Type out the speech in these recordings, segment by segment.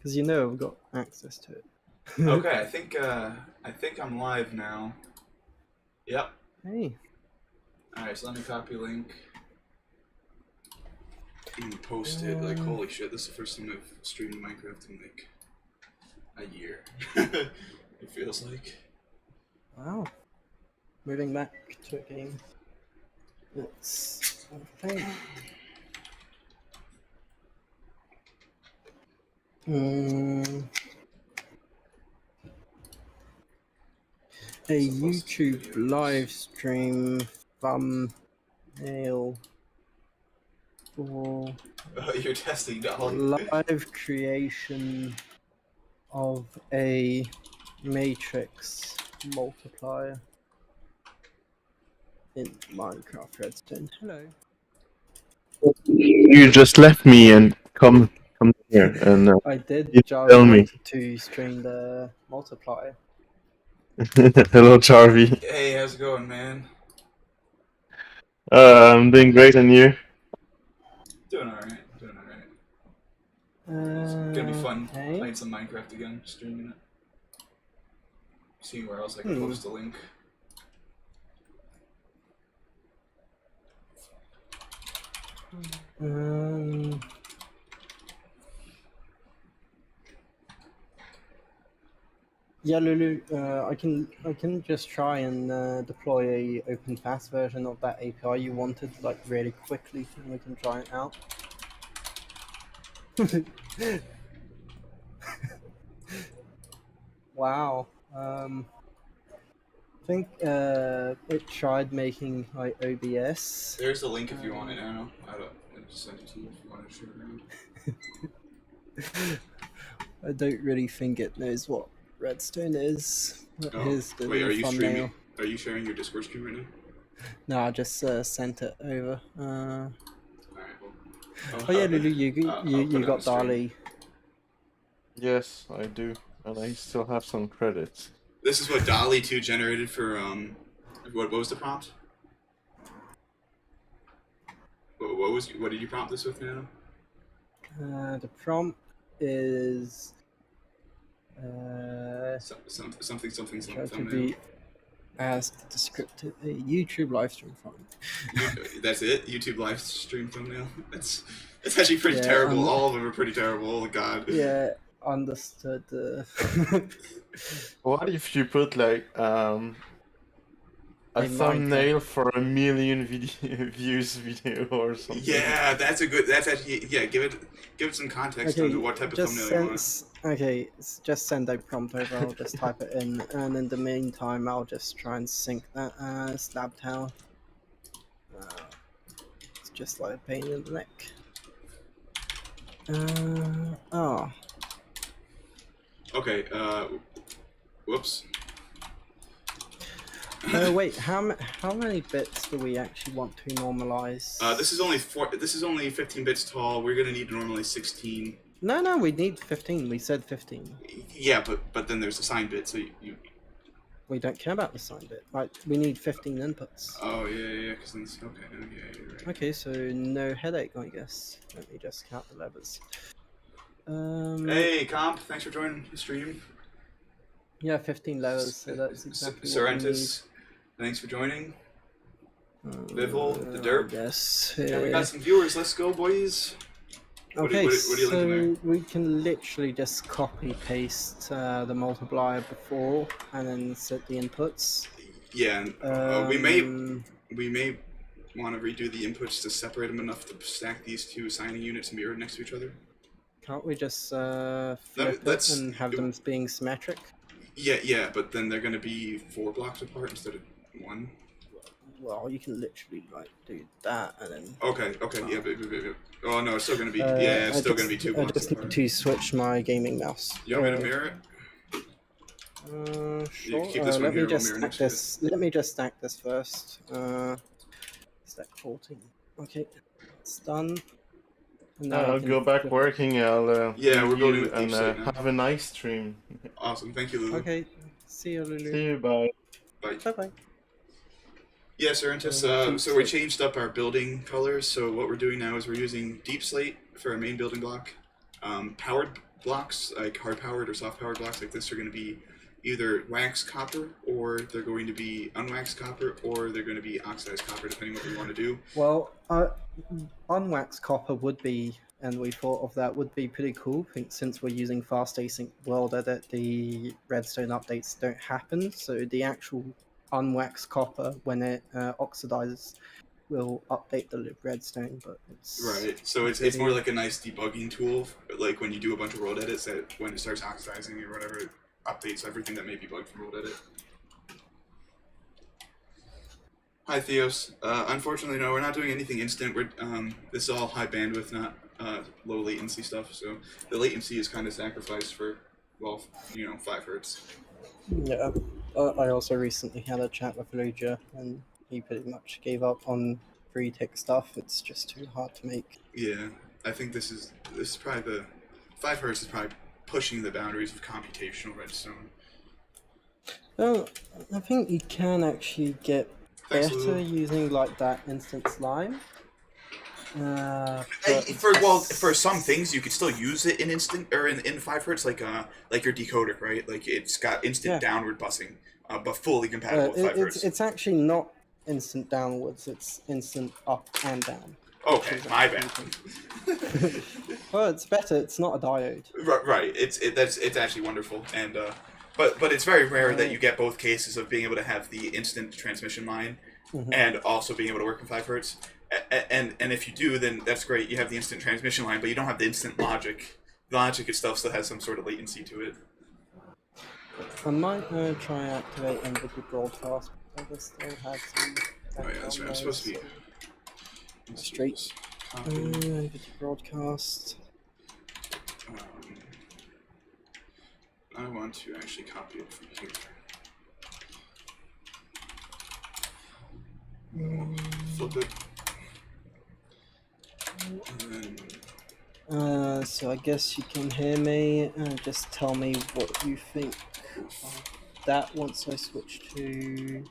Because you know I've got access to it. Okay, I think I'm live now. Yep. Hey. Alright, so let me copy link and post it. Like, holy shit, this is the first time I've streamed Minecraft in like a year. It feels like. Wow. Moving back to a game. It's okay. A YouTube live stream thumbnail for You're testing, Dolly. live creation of a matrix multiplier in Minecraft Redstone. Hello. You just left me and come here and I did. you Jarvis tell me. wanted to stream the multiplier. Hello, Charvy. Hey, how's it going, man? I'm doing great, and you? Doing alright, doing alright. It's gonna be fun playing some Minecraft again, streaming it. Seeing where else I can post a link. Yeah, Lulu. I can just try and deploy a OpenFast version of that API you wanted, like really quickly, and we can try it out. Wow. I think it tried making like OBS. There's the link if you want it, Nano. I just sent it to you if you want to share it around. I don't really think it knows what Redstone is. Oh. Here's the Wait, are you thumbnail. streaming? Are you sharing your Discord screen right now? No, I just sent it over. Alright, well, oh yeah, Lulu, you got Dali. Yes, I do, and I still have some credits. This is what DALL-E 2 generated for, what was the prompt? What did you prompt this with, Nano? The prompt is... something try to thumbnail. be as descriptive a YouTube live stream thumbnail. That's it? YouTube live stream thumbnail? That's actually pretty terrible. All of them are pretty terrible, oh god. Yeah, understood. What if you put like a thumbnail for a million views video or something? Yeah, that's actually, yeah, give it some context on what type of thumbnail you want. Okay, just send a prompt over, I'll just type it in, and in the meantime I'll just try and sync that slab tower. It's just like a pain in the neck. Oh. Okay, whoops. Wait, how many bits do we actually want to normalize? This is only 15 bits tall. We're gonna need to normalize 16. No, we need 15. We said 15. Yeah, but then there's a sign bit, so you. We don't care about the sign bit. Like, we need 15 inputs. Oh yeah, because then it's okay. Yeah, you're right. Okay, so no headache, I guess. Let me just count the levers. Hey, Comp, thanks for joining the stream. Yeah, 15 levels, so that's exactly Sorrentus, thanks for joining. Vival, the derp. Yes. Yeah, we got some viewers. Let's go, boys. Okay, what are you so there? we can literally just copy-paste the multiplier before, and then set the inputs. Yeah, and we may want to redo the inputs to separate them enough to stack these two assigning units mirrored next to each other. Can't we just flip it and have them being symmetric? Yeah, but then they're going to be 4 blocks apart instead of 1. Well, you can literally like do that and then. Okay, yeah. Oh no, it's still going to be it's still going to be 2 blocks I just need to switch my gaming mouse. You want me to mirror it? Sure. Keep this one here, Let me just stack this first. Stack 14. Okay, it's done. I'll go back working. I'll yeah, we're building with and have a nice stream. Awesome, thank you, Lulu. Okay, see you, Lulu. See you, bye. Bye. Yeah, Sorrentus, so we changed up our building colors. So what we're doing now is we're using deep slate for our main building block. Powered blocks, like hard-powered or soft-powered blocks like this, are going to be either waxed copper, or they're going to be unwaxed copper, or they're going to be oxidized copper, depending what we want to do. Well, unwaxed copper would be, and we thought of that, would be pretty cool. I think since we're using fast async world edit, the redstone updates don't happen, so the actual unwaxed copper, when it oxidizes, will update the redstone. But it's right. So it's more like a nice debugging tool, like when you do a bunch of world edits, that when it starts oxidizing or whatever, it updates everything that may be bugged from world edit. Hi Theos. Unfortunately, no, we're not doing anything instant. We're this is all high bandwidth, not low latency stuff. So the latency is kind of sacrificed for, well, 5 hertz. Yeah. I also recently had a chat with Luja, and he pretty much gave up on free tick stuff. It's just too hard to make. Yeah, I think this is probably the 5 hertz is probably pushing the boundaries of computational redstone. Well, I think you can actually get better using like that instant slime. For some things you could still use it in instant or in 5 hertz, like your decoder, right? Like it's got instant downward busing, but fully compatible with 5 hertz. It's actually not instant downwards; it's instant up and down. Okay, my bad. Well, it's better. It's not a diode. Right. It's actually wonderful, and but it's very rare that you get both cases of being able to have the instant transmission line and also being able to work in 5 hertz. And if you do, then that's great. You have the instant transmission line, but you don't have the instant logic. The logic itself still has some sort of latency to it. I might try activate NVIDIA broadcast. I just still have some. Oh yeah, that's right. I'm supposed to be straight. NVIDIA broadcast. I want to actually copy it from here. Flip it. And then... So I guess you can hear me. Just tell me what you think of that once I switch to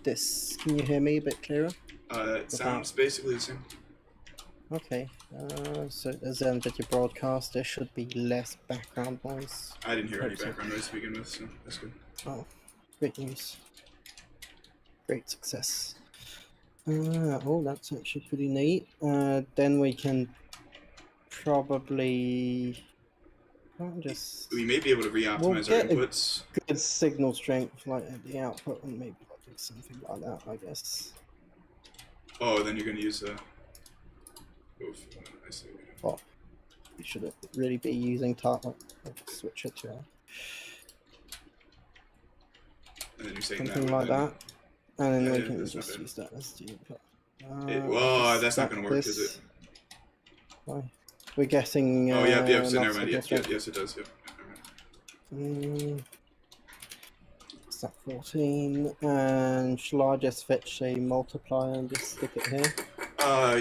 this. Can you hear me a bit clearer? It sounds basically the same. Okay. So as NVIDIA broadcast, there should be less background noise. I didn't hear any background noise to begin with, so that's good. Oh, great news. Great success. Oh, that's actually pretty neat. Then we can probably we may be able to re-optimize our inputs. Good signal strength, like at the output, and maybe do something like that, I guess. Oh, then you're going to use I see. Well, we should really be using target. I'll switch it to and then you're saying something like that. And then we can just use that as the input. Well, that's not going to work, is it? Why? We're getting. Oh, yeah, so never mind. Yes, it does. Is that 14? And shall I just fetch a multiplier and just stick it here?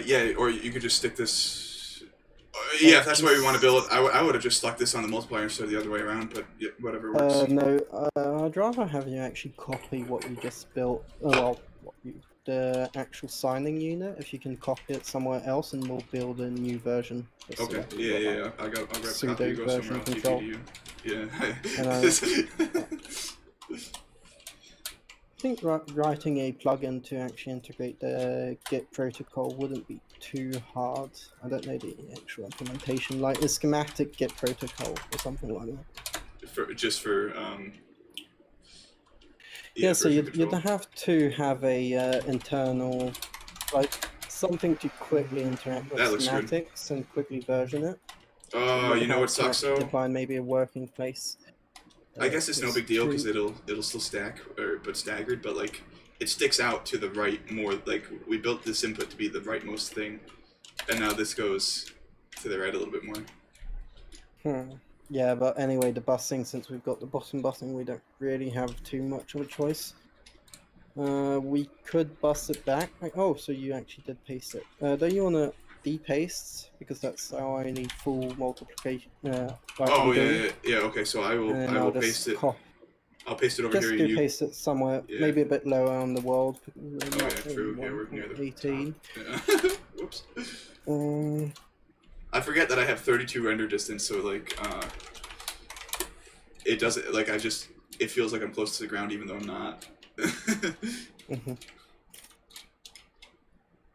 Yeah, or you could just stick this. Yeah, if that's the way we want to build it. I would have just stuck this on the multiplier instead of the other way around, but yeah, whatever works. No, I'd rather have you actually copy what you just built. Well, the actual signing unit. If you can copy it somewhere else, and we'll build a new version. Okay. Yeah. I'll grab a copy. You go somewhere else. Control. Yeah. I think writing a plugin to actually integrate the Git protocol wouldn't be too hard. I don't know the actual implementation, like a schematic Git protocol or something like that. Yeah, so you'd have to have a internal, like something to quickly interact with schematics and quickly version it. Oh, you know what sucks though? Define maybe a working place. I guess it's no big deal because it'll still stack, but staggered. But like it sticks out to the right more. Like we built this input to be the rightmost thing, and now this goes to the right a little bit more. Yeah, but anyway, the busing, since we've got the bottom busing, we don't really have too much of a choice. We could bus it back. Oh, so you actually did paste it. Don't you want to de-paste? Because that's our only full multiplication. Yeah. Okay, so I will paste it. I'll paste it over here. Just paste it somewhere, maybe a bit lower on the world. True. Yeah, we're near the 18. Yeah. Whoops. I forget that I have 32 render distance, so like it doesn't like it feels like I'm close to the ground even though I'm not.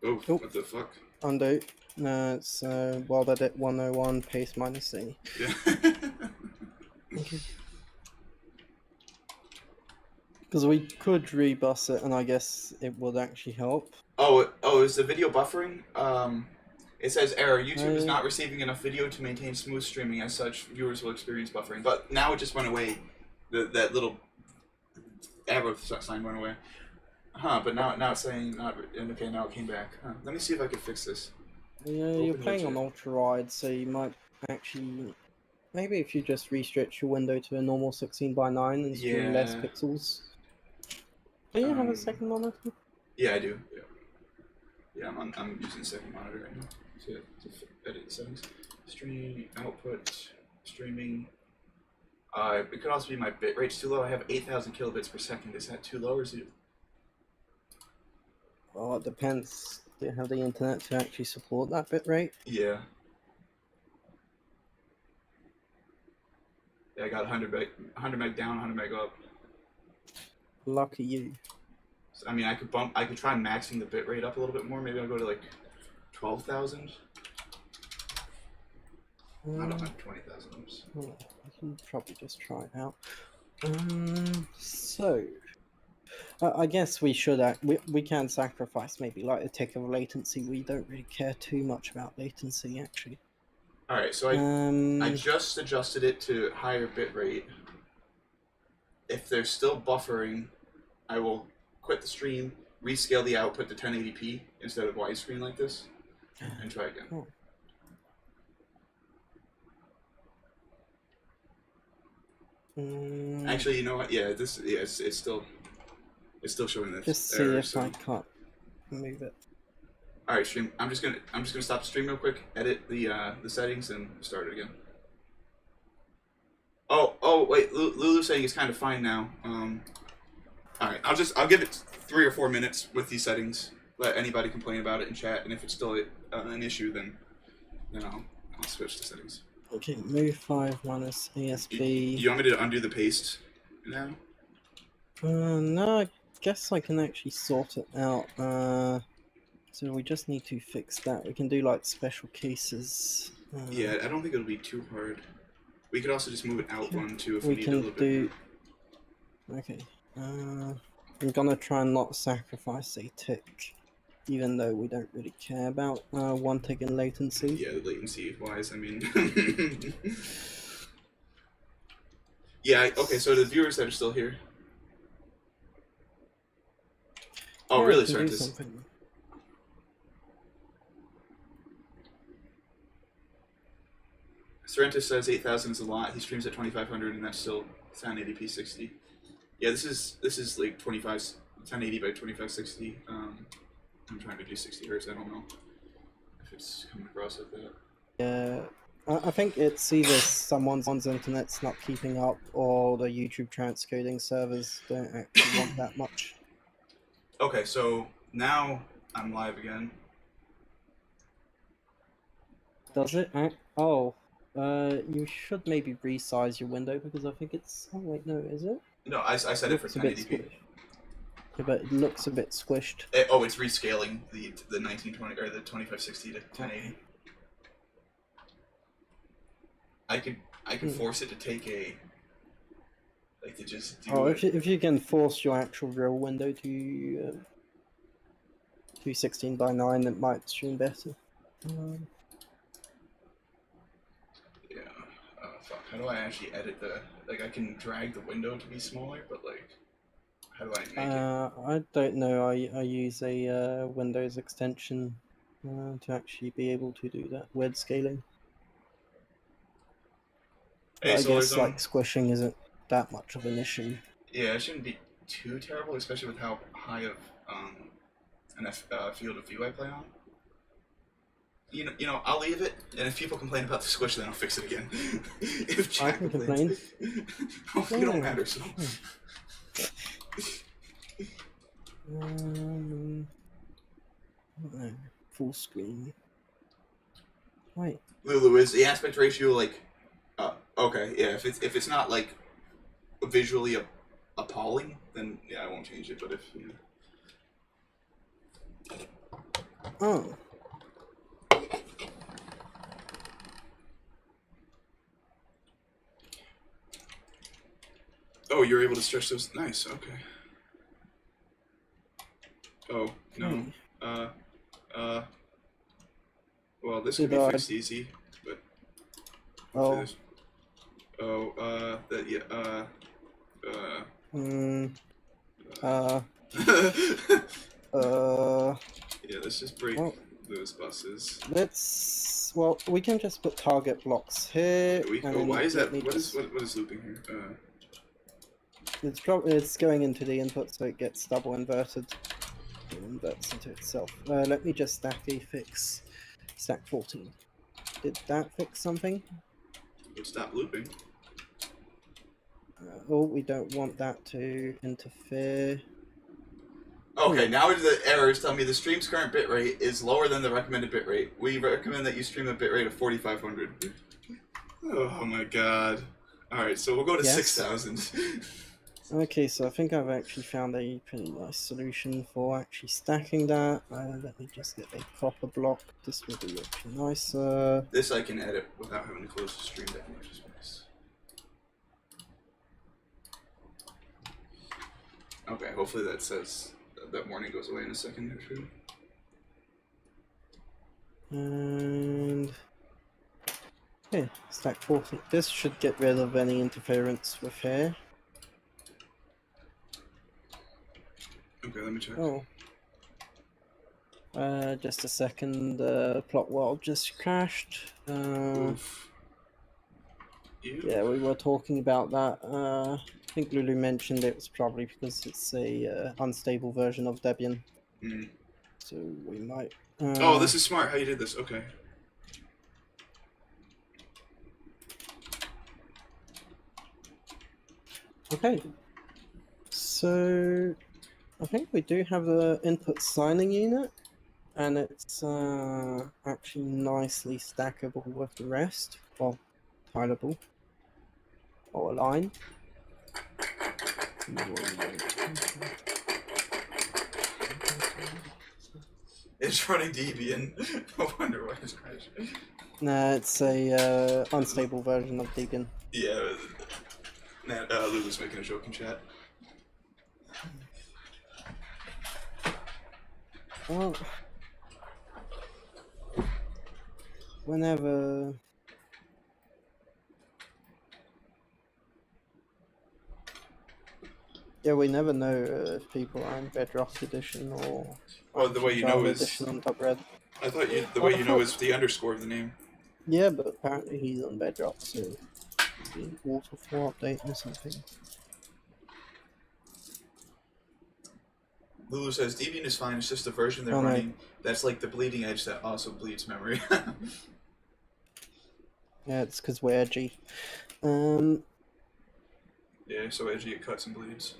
Oh, Oh, what the fuck? undo. No, it's world edit 101 paste minus C. Yeah. Okay. Because we could rebus it, and I guess it would actually help. Oh, is the video buffering? It says error. YouTube is I- not receiving enough video to maintain smooth streaming. As such, viewers will experience buffering. But now it just went away. That little arrow sign went away. Huh? But now it's saying not. And okay, now it came back. Huh. Let me see if I can fix this. Yeah, you're Open playing on widget. ultra wide, so you might actually. Maybe if you just restretch your window to a normal 16:9 and stream less Yeah. pixels. Do you have a second monitor? Yeah, I do. Yeah. Yeah, I'm using the second monitor right now to edit the settings. Stream output, streaming. It could also be my bit rate's too low. I have 8,000 kilobits per second. Is that too low or is it? Well, it depends. Do you have the internet to actually support that bit rate? Yeah. Yeah, I got 100 meg down, 100 meg up. Lucky you. So, I mean, I could try maxing the bit rate up a little bit more. Maybe I'll go to like 12,000. Not 120,000. Well, I can probably just try it out. So, I guess we should we can sacrifice maybe like a tick of latency. We don't really care too much about latency actually. All right, so I just adjusted it to higher bit rate. If they're still buffering, I will quit the stream, rescale the output to 1080p instead of widescreen like this, and try again. Oh. Actually, you know what? Yeah, it's still showing this. Just see error, if so. I can't move it. All right, stream. I'm just gonna stop the stream real quick, edit the settings, and start it again. Oh wait, Lulu's saying it's kind of fine now. All right, I'll give it 3 or 4 minutes with these settings. Let anybody complain about it in chat, and if it's still an issue, then I'll switch to settings. Okay, move 5 minus ASB. You want me to undo the paste now? No, I guess I can actually sort it out. So we just need to fix that. We can do like special cases. Yeah, I don't think it'll be too hard. We could also just move it out one too if we need a can little bit more. Okay. I'm gonna try and not sacrifice a tick, even though we don't really care about 1 tick in latency. Yeah, the latency wise, I mean. Yeah, okay, so the viewers that are still here. Oh, Yeah, really, I can do Sorrentus? something. Sorrentus says 8,000 is a lot. He streams at 2,500, and that's still 1080p 60. Yeah, this is like 1080 by 2560. I'm trying to do 60 hertz. I don't know if it's coming across like that. Yeah, I think it's either someone's internet's not keeping up, or the YouTube transcoding servers don't actually want that much. Okay, so now I'm live again. Does it? Oh, you should maybe resize your window because I think it's. Oh wait, no, is it? No, I set it for Looks a bit 1080p. squished. Yeah, but it looks a bit squished. It's rescaling the 1920 or the 2560 to 1080. Okay. I could force it to take a like to just do. Oh, if you can force your actual real window to 16:9, it might stream better. Yeah. Fuck. How do I actually edit the? Like, I can drag the window to be smaller, but like, how do I make it? I don't know. I use a Windows extension to actually be able to do that web scaling. Hey, I guess Solarzone. like squishing isn't that much of an issue. Yeah, it shouldn't be too terrible, especially with how high of an field of view I play on. You know, I'll leave it, and if people complain about the squish, then I'll fix it again. If chat I can complain. Oh, you don't matter, so. No, full screen. Wait. Lulu, is the aspect ratio like? Okay, yeah. If it's not like visually appalling, then yeah, I won't change it. But if Oh. oh, you're able to stretch those. Nice. Okay. Oh no. Okay. Uh. Well, this could Did be I? fixed easy, but hopefully Oh. this. Oh. That. Yeah. Hmm. Uh. Uh. Yeah. Let's just break Well, those buses. let's. Well, we can just put target blocks here, and Oh, then why is let that? me What just. is looping here? It's going into the input, so it gets double inverted. It inverts into itself. Let me just stack a fix. Stack 14. Did that fix something? Would stop looping. Oh, we don't want that to interfere. Okay, now the error is telling me the stream's current bitrate is lower than the recommended bitrate. We recommend that you stream a bitrate of 4,500. Oh my god. Alright, so we'll go to Yes. 6,000. Okay, so I think I've actually found a pretty nice solution for actually stacking that. Let me just get a copper block. This will be actually nicer. This I can edit without having to close the stream that much is nice. Okay, hopefully that says that warning goes away in a second or two. And yeah, stack 40. This should get rid of any interference with here. Okay, let me check. Oh. Just a second. Plot world just crashed. Oof. Yeah, we were talking about that. I think Lulu mentioned it was probably because it's a unstable version of Debian. Mm. So we might. Oh, this is smart how you did this. Okay. Okay. So I think we do have the input signing unit, and it's actually nicely stackable with the rest. Well, tileable or aligned. It's running Debian. I wonder why it's crashing. Nah, it's a unstable version of Debian. Yeah. Lulu's making a joke in chat. Well, whenever. Yeah, we never know if people are in Bedrock Edition or. Well, the way you know Java is. Edition on top red. I thought the way you know is the underscore of the name. Yeah, but apparently he's on Bedrock, so the Water 4 update or something. Lulu says Debian is fine. It's just the version they're running that's like the bleeding edge that also bleeds memory. Yeah, it's because we're edgy. Yeah, so edgy it cuts and bleeds.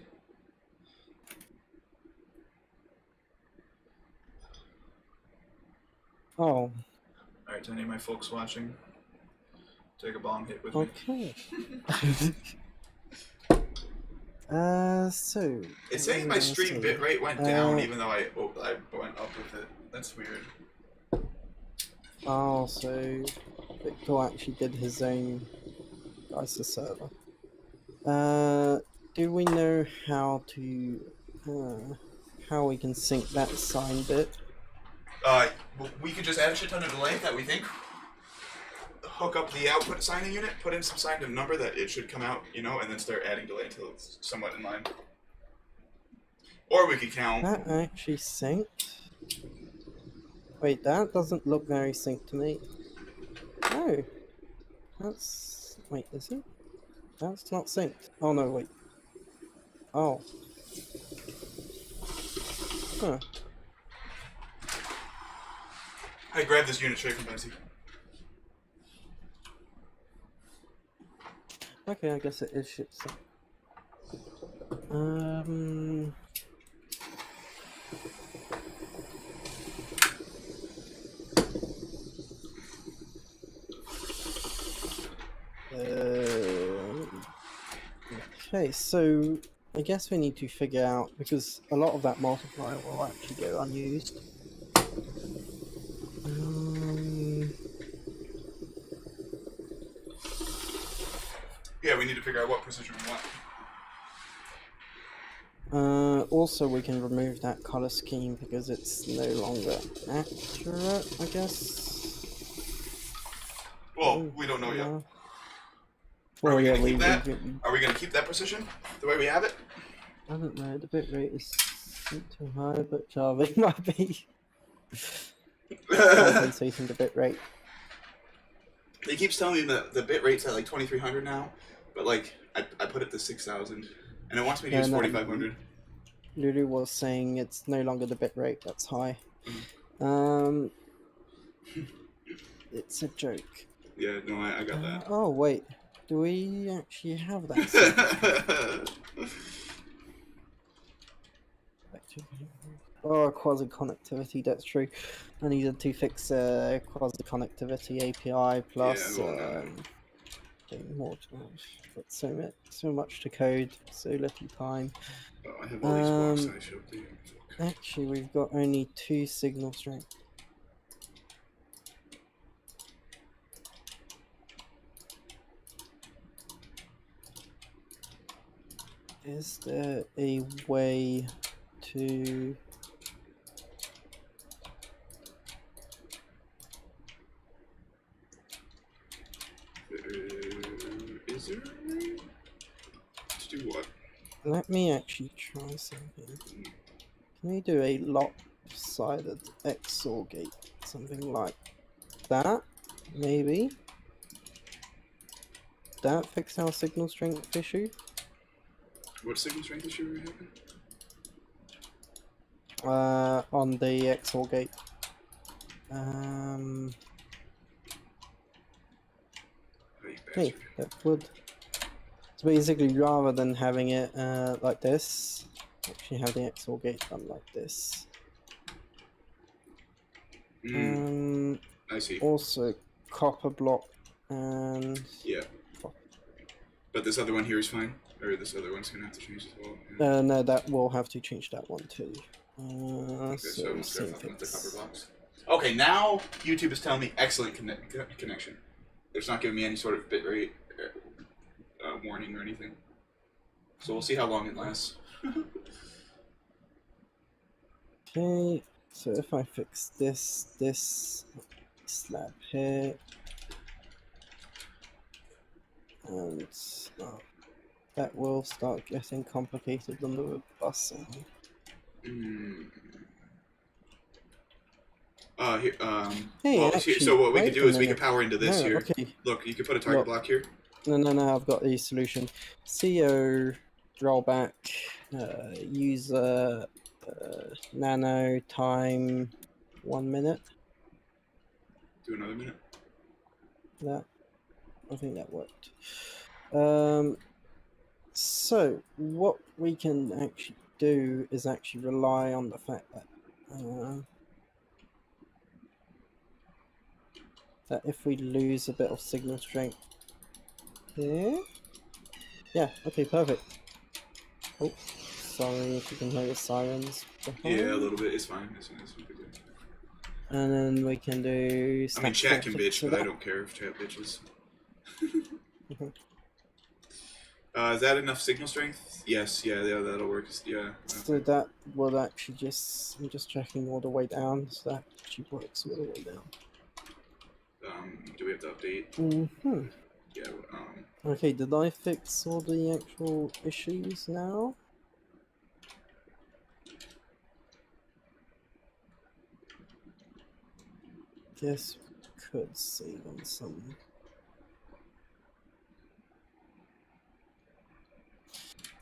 Oh. Alright, to any of my folks watching, take a bomb hit with me. Okay. So. It's saying my stream bitrate went down even though I went up with it. That's weird. Oh, so Victor actually did his own ISO server. Do we know how to how we can sync that sign bit? We could just add a shit ton of delay that we think. Hook up the output signing unit, put in some signed number that it should come out, you know, and then start adding delay until it's somewhat in line. Or we could count. That actually synced? Wait, that doesn't look very synced to me. No. That's... Wait, is it? That's not synced. Oh, no, wait. Oh. Huh. I grabbed this unit straight from Benzie. Okay, I guess it is shit sync. Okay, so I guess we need to figure out, because a lot of that multiplier will actually go unused. Yeah, we need to figure out what precision we want. Also, we can remove that color scheme because it's no longer accurate, I guess. Well, we don't know yet. Well, Are we yeah, gonna keep that? Are we gonna keep that precision the way we have it? I don't know. The bitrate is not too high, but Java might be compensating the bitrate. He keeps telling me that the bit rate's at like 2300 now, but like I put it to 6000, and it wants me to use 4500. Lulu was saying it's no longer the bitrate that's high. It's a joke. Yeah, no, I got that. Oh wait, do we actually have that? Oh, quasi connectivity. That's true. I needed to fix quasi connectivity API plus. Getting more but so much to code, so little time. Oh, I have all these blocks that I should update. Actually, we've got only 2 signal strength. Is there a way to... Is there a way to do what? Let me actually try something. Can we do a lopsided XOR gate? Something like that, maybe? That fix our signal strength issue? What signal strength issue are we having? On the XOR gate. Hey, that would... So basically, rather than having it like this, actually have the XOR gate done like this. I see. Also, copper block and... Yeah. Copper. But this other one here is fine? Or this other one's gonna have to change as well? Yeah. No, that will have to change that one too. Okay, so I must have the copper blocks. Okay, now YouTube is telling me excellent connection. It's not giving me any sort of bitrate warning or anything. So we'll see how long it lasts. Okay, so if I fix this slab here, and that will start getting complicated on the busing. Here, hey, well, actually, so what we could do is we could power into this here. Okay. Look, you could put a target block here. No, I've got the solution. CO rollback, user nano time 1 minute. Do another minute. That, I think that worked. So what we can actually do is actually rely on the fact that that if we lose a bit of signal strength here, yeah, okay, perfect. Oh, sorry if you can hear the sirens behind. Yeah, a little bit. It's fine. It's good. And then we can do... I mean, chat can bitch, but I don't care if chat bitches. Is that enough signal strength? Yes, yeah, that'll work. Yeah. So that will actually just... I'm just checking all the way down, so that actually works all the way down. Do we have to update? Yeah, Okay, did I fix all the actual issues now? Guess we could save on some.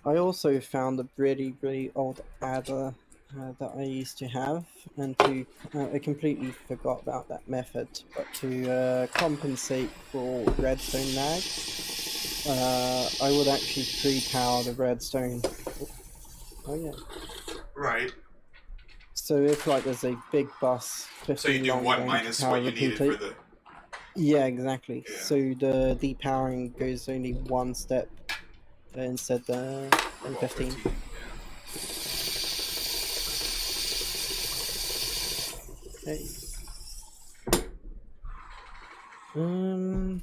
I also found a really old adder that I used to have, and I completely forgot about that method, but to compensate for redstone lag, I would actually pre-power the redstone. Oh yeah. Right. So if like there's a big bus, so you do 1 minus what you needed for the. Yeah, exactly. Yeah. So the depowering goes only one step instead than About 15. 15. Okay. Um.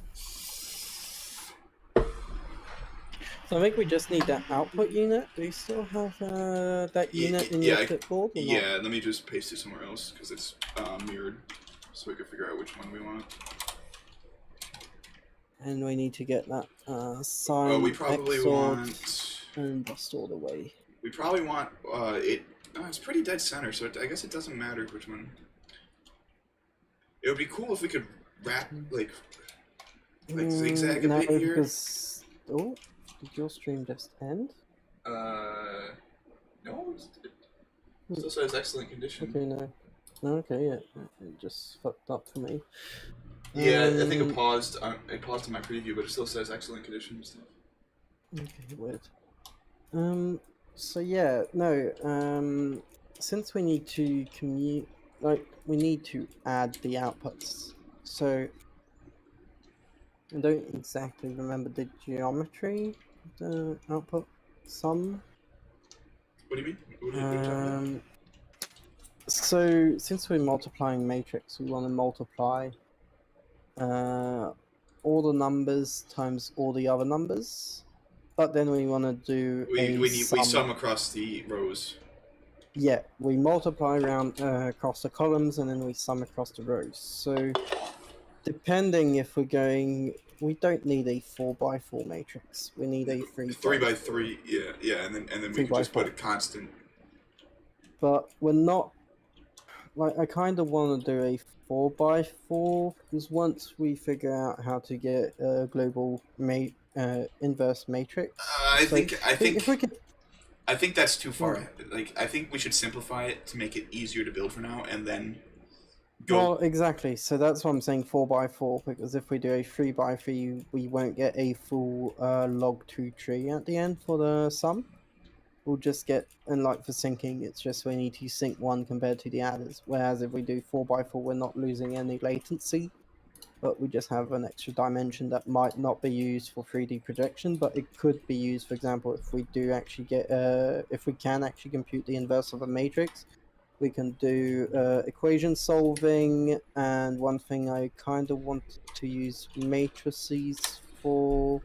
So I think we just need that output unit. Do you still have that unit in your Yeah. clipboard or not? Yeah. Let me just paste it somewhere else because it's mirrored, so we can figure out which one we want. And we need to get that We sign probably XOR'd want. and bust all the way. We probably want it. It's pretty dead center, so I guess it doesn't matter which one. It would be cool if we could wrap like zigzag a no, bit here. because did your stream just end? No, it still says excellent condition. Okay, no. Okay, yeah, it just fucked up for me. Yeah, I think it paused. It paused in my preview, but it still says excellent condition and stuff. Okay, weird. So yeah, no. Since we need to we need to add the outputs. So I don't exactly remember the geometry of the output sum. What do you mean? What are you talking about? So since we're multiplying matrix, we want to multiply all the numbers times all the other numbers, but then we want to do We sum. sum across the rows. Yeah, we multiply around across the columns and then we sum across the rows. So depending if we're going, we don't need a 4x4 matrix. We need a 3x3. Yeah, and then we can just put a constant. But we're not. Like, I kind of want to do a 4x4 because once we figure out how to get a global inverse matrix, I think if we could. I think that's too far. Like, I think we should simplify it to make it easier to build for now, and then go. Well, exactly. So that's why I'm saying 4x4 because if we do a 3x3, we won't get a full log2 tree at the end for the sum. We'll just get, and like for syncing, it's just we need to sync one compared to the others. Whereas if we do 4x4, we're not losing any latency, but we just have an extra dimension that might not be used for 3D projection, but it could be used, for example, if we do actually get, if we can actually compute the inverse of a matrix, we can do equation solving, and one thing I kind of want to use matrices for.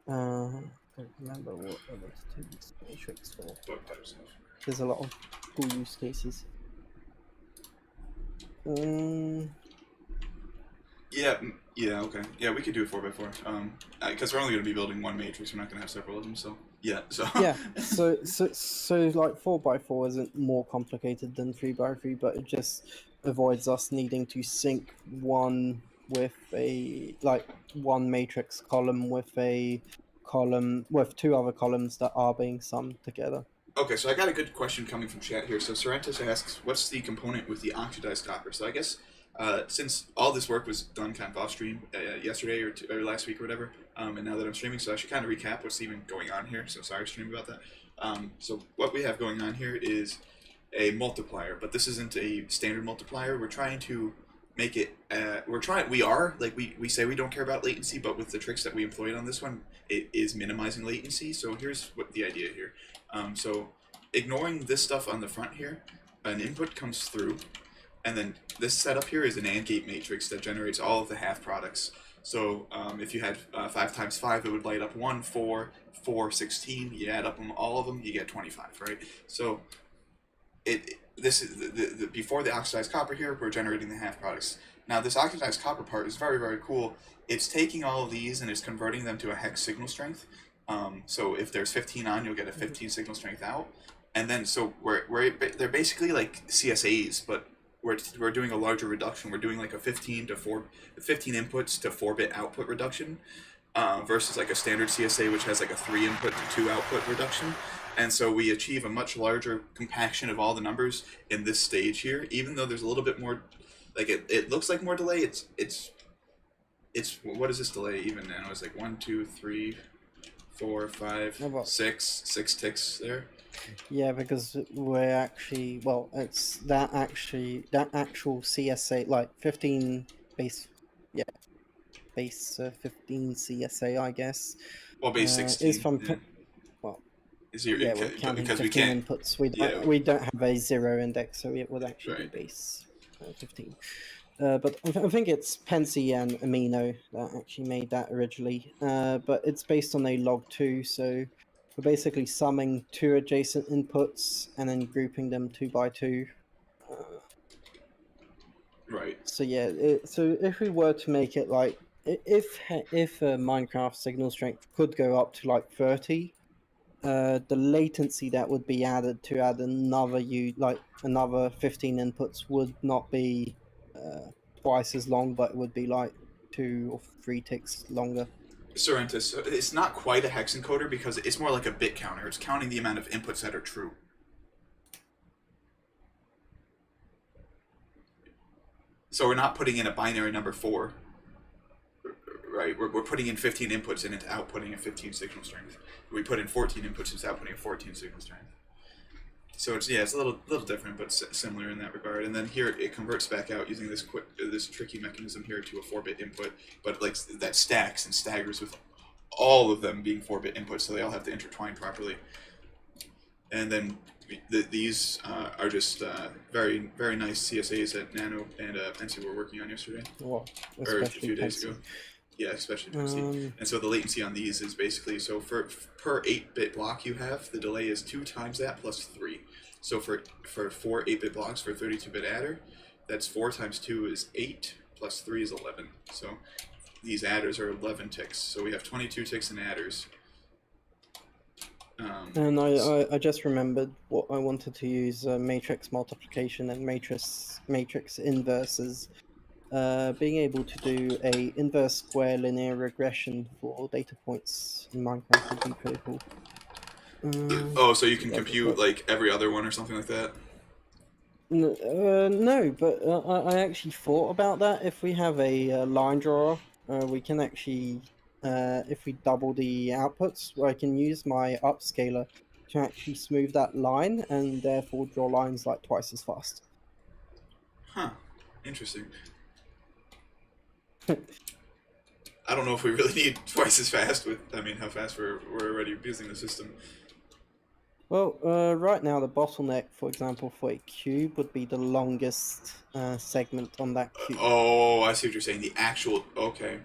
I don't remember what I wanted to use matrix for. There's a lot of cool use cases. Yeah, okay. Yeah, we could do a 4x4. Because we're only going to be building one matrix. We're not going to have several of them. So yeah. So yeah. So like 4x4 isn't more complicated than 3x3, but it just avoids us needing to sync one with one matrix column with a column with two other columns that are being summed together. Okay, so I got a good question coming from chat here. So Sorrentus asks, what's the component with the oxidized copper? So I guess since all this work was done kind of off stream yesterday or last week or whatever, and now that I'm streaming, so I should kind of recap what's even going on here. So sorry, stream about that. So what we have going on here is a multiplier, but this isn't a standard multiplier. We're trying to make it. We say we don't care about latency, but with the tricks that we employed on this one, it is minimizing latency. So here's what the idea here. So ignoring this stuff on the front here, an input comes through, and then this setup here is an AND gate matrix that generates all of the half products. So if you had 5 times 5, it would light up 1, 4, 4, 16. You add up all of them, you get 25, right? So this is before the oxidized copper here, we're generating the half products. Now this oxidized copper part is very, very cool. It's taking all of these and it's converting them to a hex signal strength. So if there's 15 on, you'll get a 15 signal strength out. And then so they're basically like CSAs, but we're doing a larger reduction. We're doing like a 15 inputs to 4-bit output reduction, versus like a standard CSA which has like a 3 input to 2 output reduction. And so we achieve a much larger compaction of all the numbers in this stage here, even though there's a little bit more, like it looks like more delay. It's what is this delay even now? It's like 1, 2, 3, 4, 5, 6 ticks there. Yeah, because we're actually, well, it's that actual CSA, like 15 base base 15 CSA, I guess. Well, base Is 16. from Yeah. well, Is your, yeah, we're counting because we 15 can't. inputs. Yeah. We don't have a 0 index, so it would actually be Right. base 15. But I think it's Pensy and Amino that actually made that originally. But it's based on a log2, so we're basically summing two adjacent inputs and then grouping them 2 by 2. Right. So yeah, so if we were to make it like if Minecraft signal strength could go up to like 30, the latency that would be added to add another 15 inputs would not be twice as long, but it would be like 2 or 3 ticks longer. Sorrentus, it's not quite a hex encoder because it's more like a bit counter. It's counting the amount of inputs that are true. So we're not putting in a binary number 4, right? We're putting in 15 inputs and it's outputting a 15 signal strength. We put in 14 inputs, it's outputting a 14 signal strength. So it's a little different, but similar in that regard. And then here it converts back out using this tricky mechanism here to a 4-bit input, but like that stacks and staggers with all of them being 4-bit inputs, so they all have to intertwine properly. And then these are just very very nice CSAs that Nano and Pensy were working on yesterday, Well, or a few days Pensy. ago. Yeah, especially Pensy. And so the latency on these is basically, so for per 8-bit block you have, the delay is 2 times that plus 3. So for 4 8-bit blocks for a 32-bit adder, that's 4 times 2 is 8 plus 3 is 11. So these adders are 11 ticks. So we have 22 ticks in adders. And I just remembered what I wanted to use matrix multiplication and matrix inverses. Being able to do a inverse square linear regression for data points in Minecraft would be pretty cool. So you can compute like every other one or something like that? No, but I actually thought about that. If we have a line drawer, we can actually, if we double the outputs, I can use my upscaler to actually smooth that line and therefore draw lines like twice as fast. Huh. Interesting. I don't know if we really need twice as fast how fast we're already using the system. Well, right now the bottleneck, for example, for a cube would be the longest segment on that cube. Oh, I see what you're saying. The actual, okay.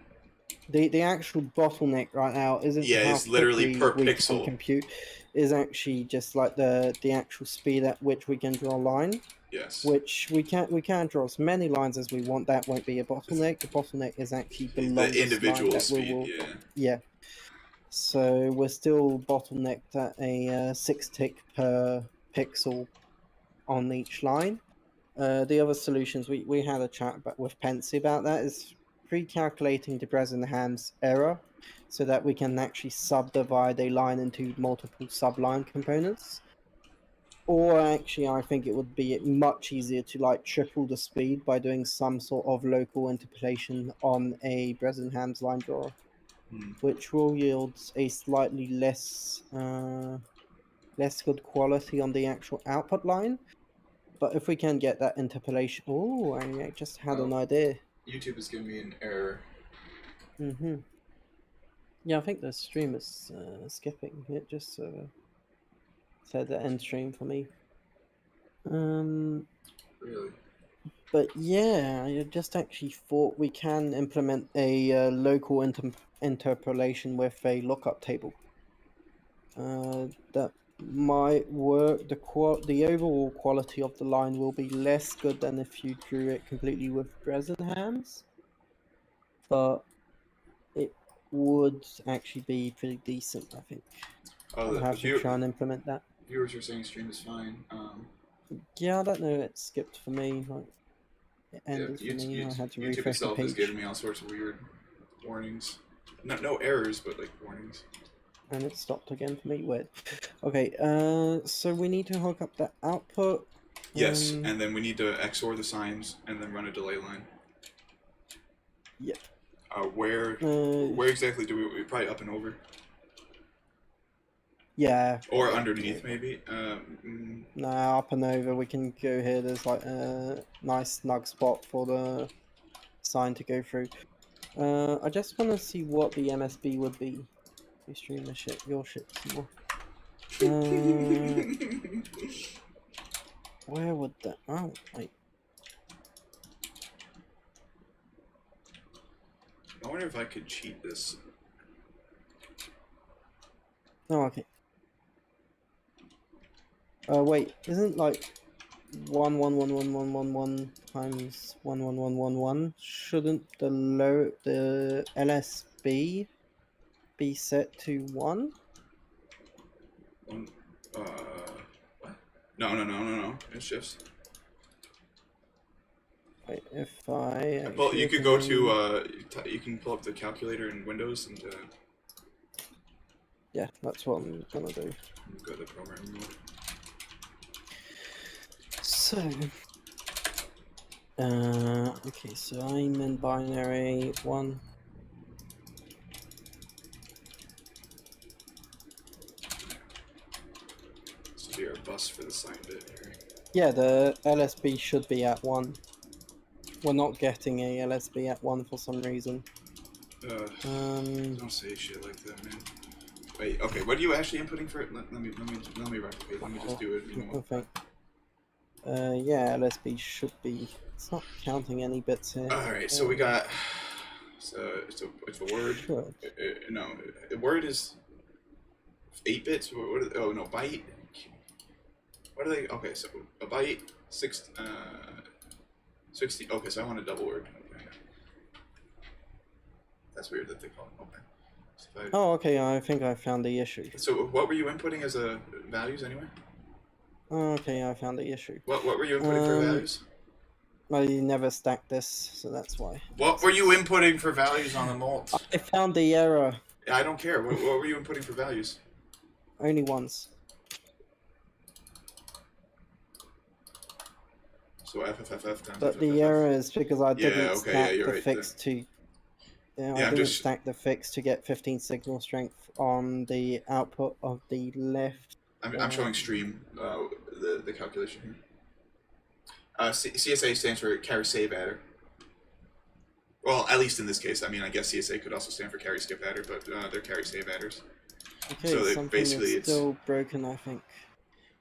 The actual bottleneck right now isn't how it's literally quickly per we pixel. can compute, is actually just like the actual speed at which we can draw a line. Yes. Which we can draw as many lines as we want. That won't be a bottleneck. The bottleneck is actually the longest individual line that speed. we will. Yeah. Yeah. So we're still bottlenecked at a 6 tick per pixel on each line. The other solutions we had a chat with Pensy about that is pre-calculating the Bresenham's error so that we can actually subdivide a line into multiple subline components. Or actually, I think it would be much easier to like triple the speed by doing some sort of local interpolation on a Bresenham's line drawer, which will yield a slightly less good quality on the actual output line. But if we can get that interpolation, oh, I just had an idea. YouTube is giving me an error. Yeah, I think the stream is skipping. It just said the end stream for me. Really? But yeah, I just actually thought we can implement a local interpolation with a lookup table. That might work. The overall quality of the line will be less good than if you drew it completely with Bresenham's, but it would actually be pretty decent, I think. I'll have to try and implement that. Viewers are saying stream is fine. Yeah, I don't know. It skipped for me. Like, it ended for me. I had to refresh the page. YouTube itself is giving me all sorts of weird warnings. No errors, but like warnings. And it stopped again for me. Weird. Okay, so we need to hook up the output. Yes, and then we need to XOR the signs and then run a delay line. Yep. Where exactly do we probably up and over? Yeah. Or underneath, maybe. No, up and over. We can go here. There's like a nice snug spot for the sign to go through. I just want to see what the MSB would be. You stream the shit, your shit some more. Where would that? Oh, wait. I wonder if I could cheat this. Oh, okay. Wait, isn't like 1 times 1 Shouldn't the LSB be set to 1? One, what? No. It's just. Wait, if I Well, actually you could go to open- you can pull up the calculator in Windows and yeah, that's what I'm gonna do. go to the programming mode. So, okay, so I'm in binary 1. This will be our bus for the sign bit here. Yeah, the LSB should be at 1. We're not getting a LSB at 1 for some reason. Don't say shit like that, man. Wait, okay, what are you actually inputting for it? Let me replicate. Let me just do it. You know. Okay. Yeah, LSB should be. It's not counting any bits here. All right, so we got. So it's a word. Should. No, a word is 8 bits. Oh no, byte. What are they? Okay, so a byte 60. Okay, so I want a double word. Okay. That's weird that they call it. Okay. So Oh, okay. I think I found the issue. So what were you inputting as a values anyway? Okay, I found the issue. What were you inputting for values? I never stacked this, so that's why. What were you inputting for values on the mulch? I found the error. I don't care. What were you inputting for values? Only once. So FFFF times But FFFF. the error is because I didn't stack the right, fix to. Yeah, I didn't stack the fix to get 15 signal strength on the output of the left. I'm showing stream the calculation here. CSA stands for carry save adder. Well, at least in this case. I mean, I guess CSA could also stand for carry skip adder, but they're carry save adders. Okay, so something basically is still broken, I think.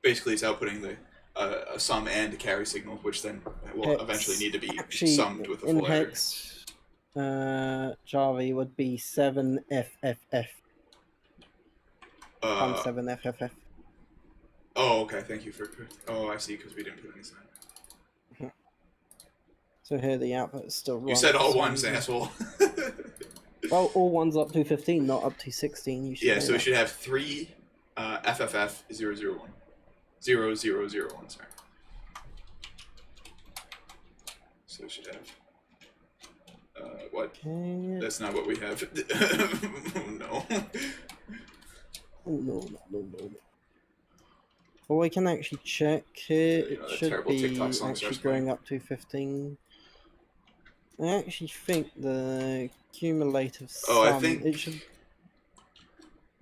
Basically, it's outputting the a sum and a carry signal, which then will eventually need to be summed with a full adder. Hex, Java would be 7FFF. Times 7FFF. Oh, okay. Thank you for. Oh, I see. Because we didn't put any sign. So here the output is still wrong. You said all ones, asshole. Well, all ones up to 15, not up to 16. You should yeah, so we should have 3 FFF 001. 0001, sorry. So we should have. What? Okay. That's not what we have. No. Oh, no. Well, we can actually check here. It should be actually going up to 15. I actually think the cumulative sum, I think it should.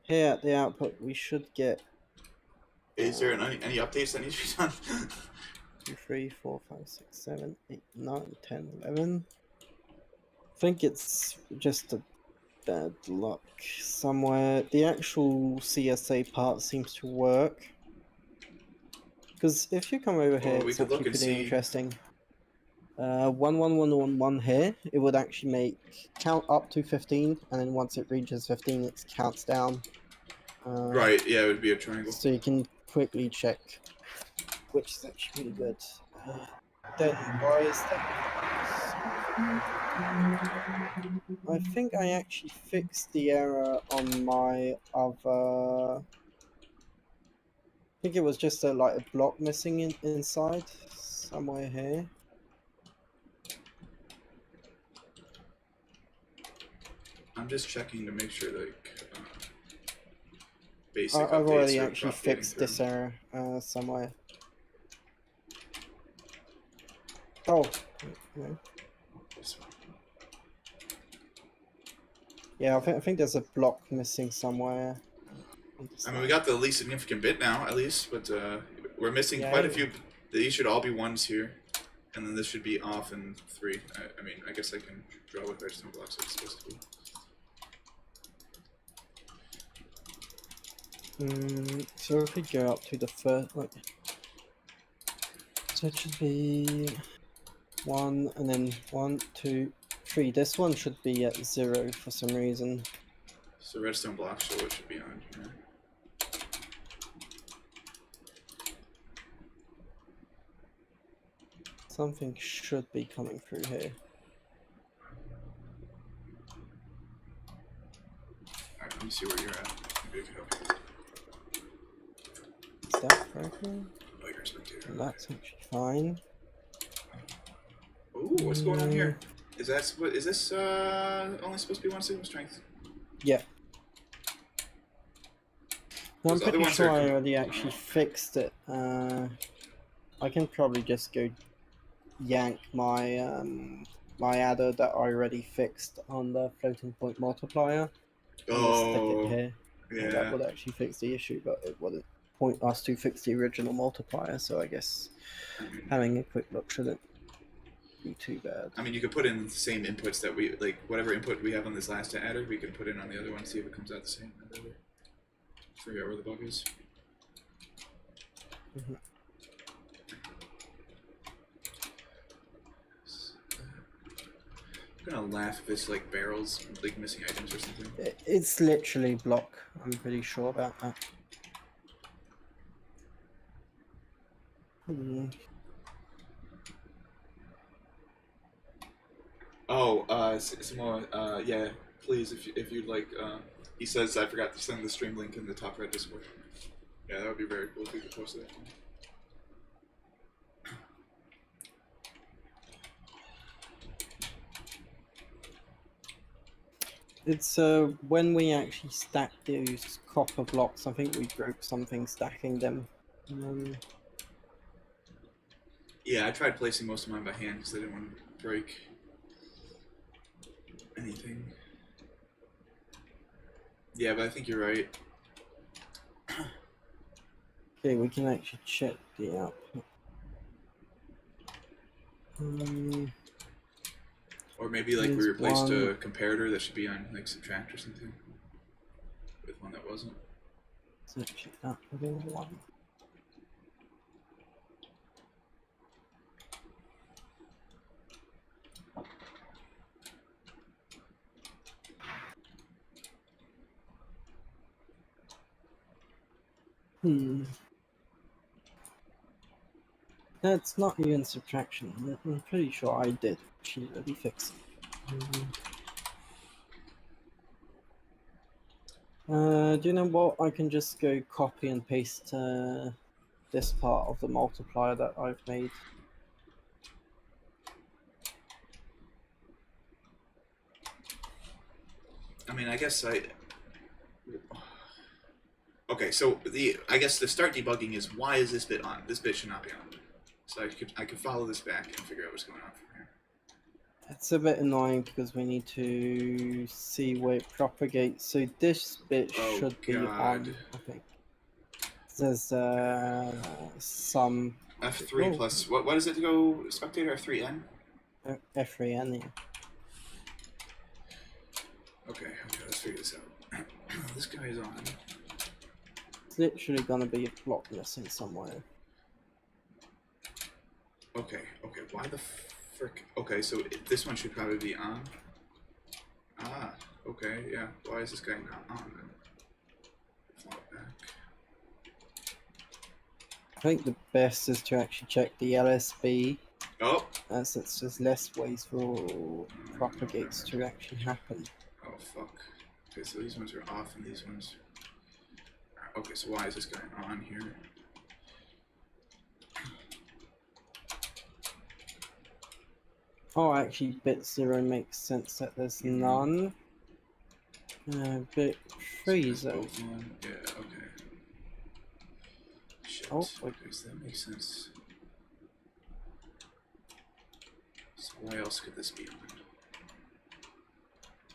Here at the output, we should get. Is there any updates that need to be done? 2, 3, 4, 5, 6, 7, 8, 9, 10, 11. I think it's just a bad luck somewhere. The actual CSA part seems to work. Because if you come over here, it's actually pretty interesting. 1 here, it would actually make count up to 15, and then once it reaches 15, it counts down. Right, yeah, it would be a triangle. So you can quickly check, which is actually pretty good. Then why is that? I think I actually fixed the error on my other. I think it was just a block missing inside somewhere here. I'm just checking to make sure basic updates I've already are actually fixed this error somewhere. Oh, no. Yeah, I think there's a block missing somewhere. I mean, we got the least significant bit now, at least, but we're missing quite a few. These should all be 1s here. And then this should be off in 3. I mean, I guess I can draw with redstone blocks like it's supposed to be. So if we go up to the first, so it should be 1 and then 1, 2, 3. This one should be at 0 for some reason. So redstone blocks show it should be on here. Something should be coming through here. Alright, let me see where you're at. Maybe I can help you. Is that broken? Oh, you're a spectator. That's actually fine. Ooh, what's going on here? Is this only supposed to be 1 signal strength? Yeah. No, I'm Those other pretty ones sure are- I already actually fixed it. I can probably just go yank my my adder that I already fixed on the floating point multiplier and just stick it here. And that Yeah. would actually fix the issue, but it wouldn't point us to fix the original multiplier, so I guess having a quick look shouldn't be too bad. I mean, you could put in the same inputs that we, like, whatever input we have on this last adder, we can put in on the other one, see if it comes out the same. Figure out where the bug is. Mhm. I'm gonna laugh if it's like barrels, like missing items or something. It's literally block, I'm pretty sure about that. Oh, Samoa, yeah, please, if you'd like, he says I forgot to send the stream link in the top right Discord. Yeah, that would be very cool if we could post that. It's when we actually stack those copper blocks, I think we broke something stacking them. Yeah, I tried placing most of mine by hand because I didn't want to break anything. Yeah, but I think you're right. Okay, we can actually check the output. Or maybe like we There's replaced a one- comparator that should be on like subtract or something with one that wasn't. It's actually outputting 1. That's not even subtraction. I'm pretty sure I did actually already fix it. Do you know what? I can just go copy and paste this part of the multiplier that I've made. I mean, I guess I. Okay, so I guess the start debugging is why is this bit on? This bit should not be on. So I could follow this back and figure out what's going on from here. It's a bit annoying because we need to see where it propagates. So this bit Oh, should be God. on, I think. There's some F3 Oh. plus what is it to go spectator? F3N. F3N. Okay, let's figure this out. This guy is on. It's literally gonna be a block missing somewhere. Okay, why the frick? Okay, so this one should probably be on. Ah, okay, yeah. Why is this guy not on then? Flop back. I think the best is to actually check the LSB, Oh! since there's less ways for propagates to actually happen. Oh, fuck. Okay, so these ones are off and these ones... Okay, so why is this guy on here? Oh, actually, bit 0 makes sense that there's none. Bit 3 So though. both on? Yeah, okay. Shit. Oh, Okay, so that makes sense. So why else could this be on?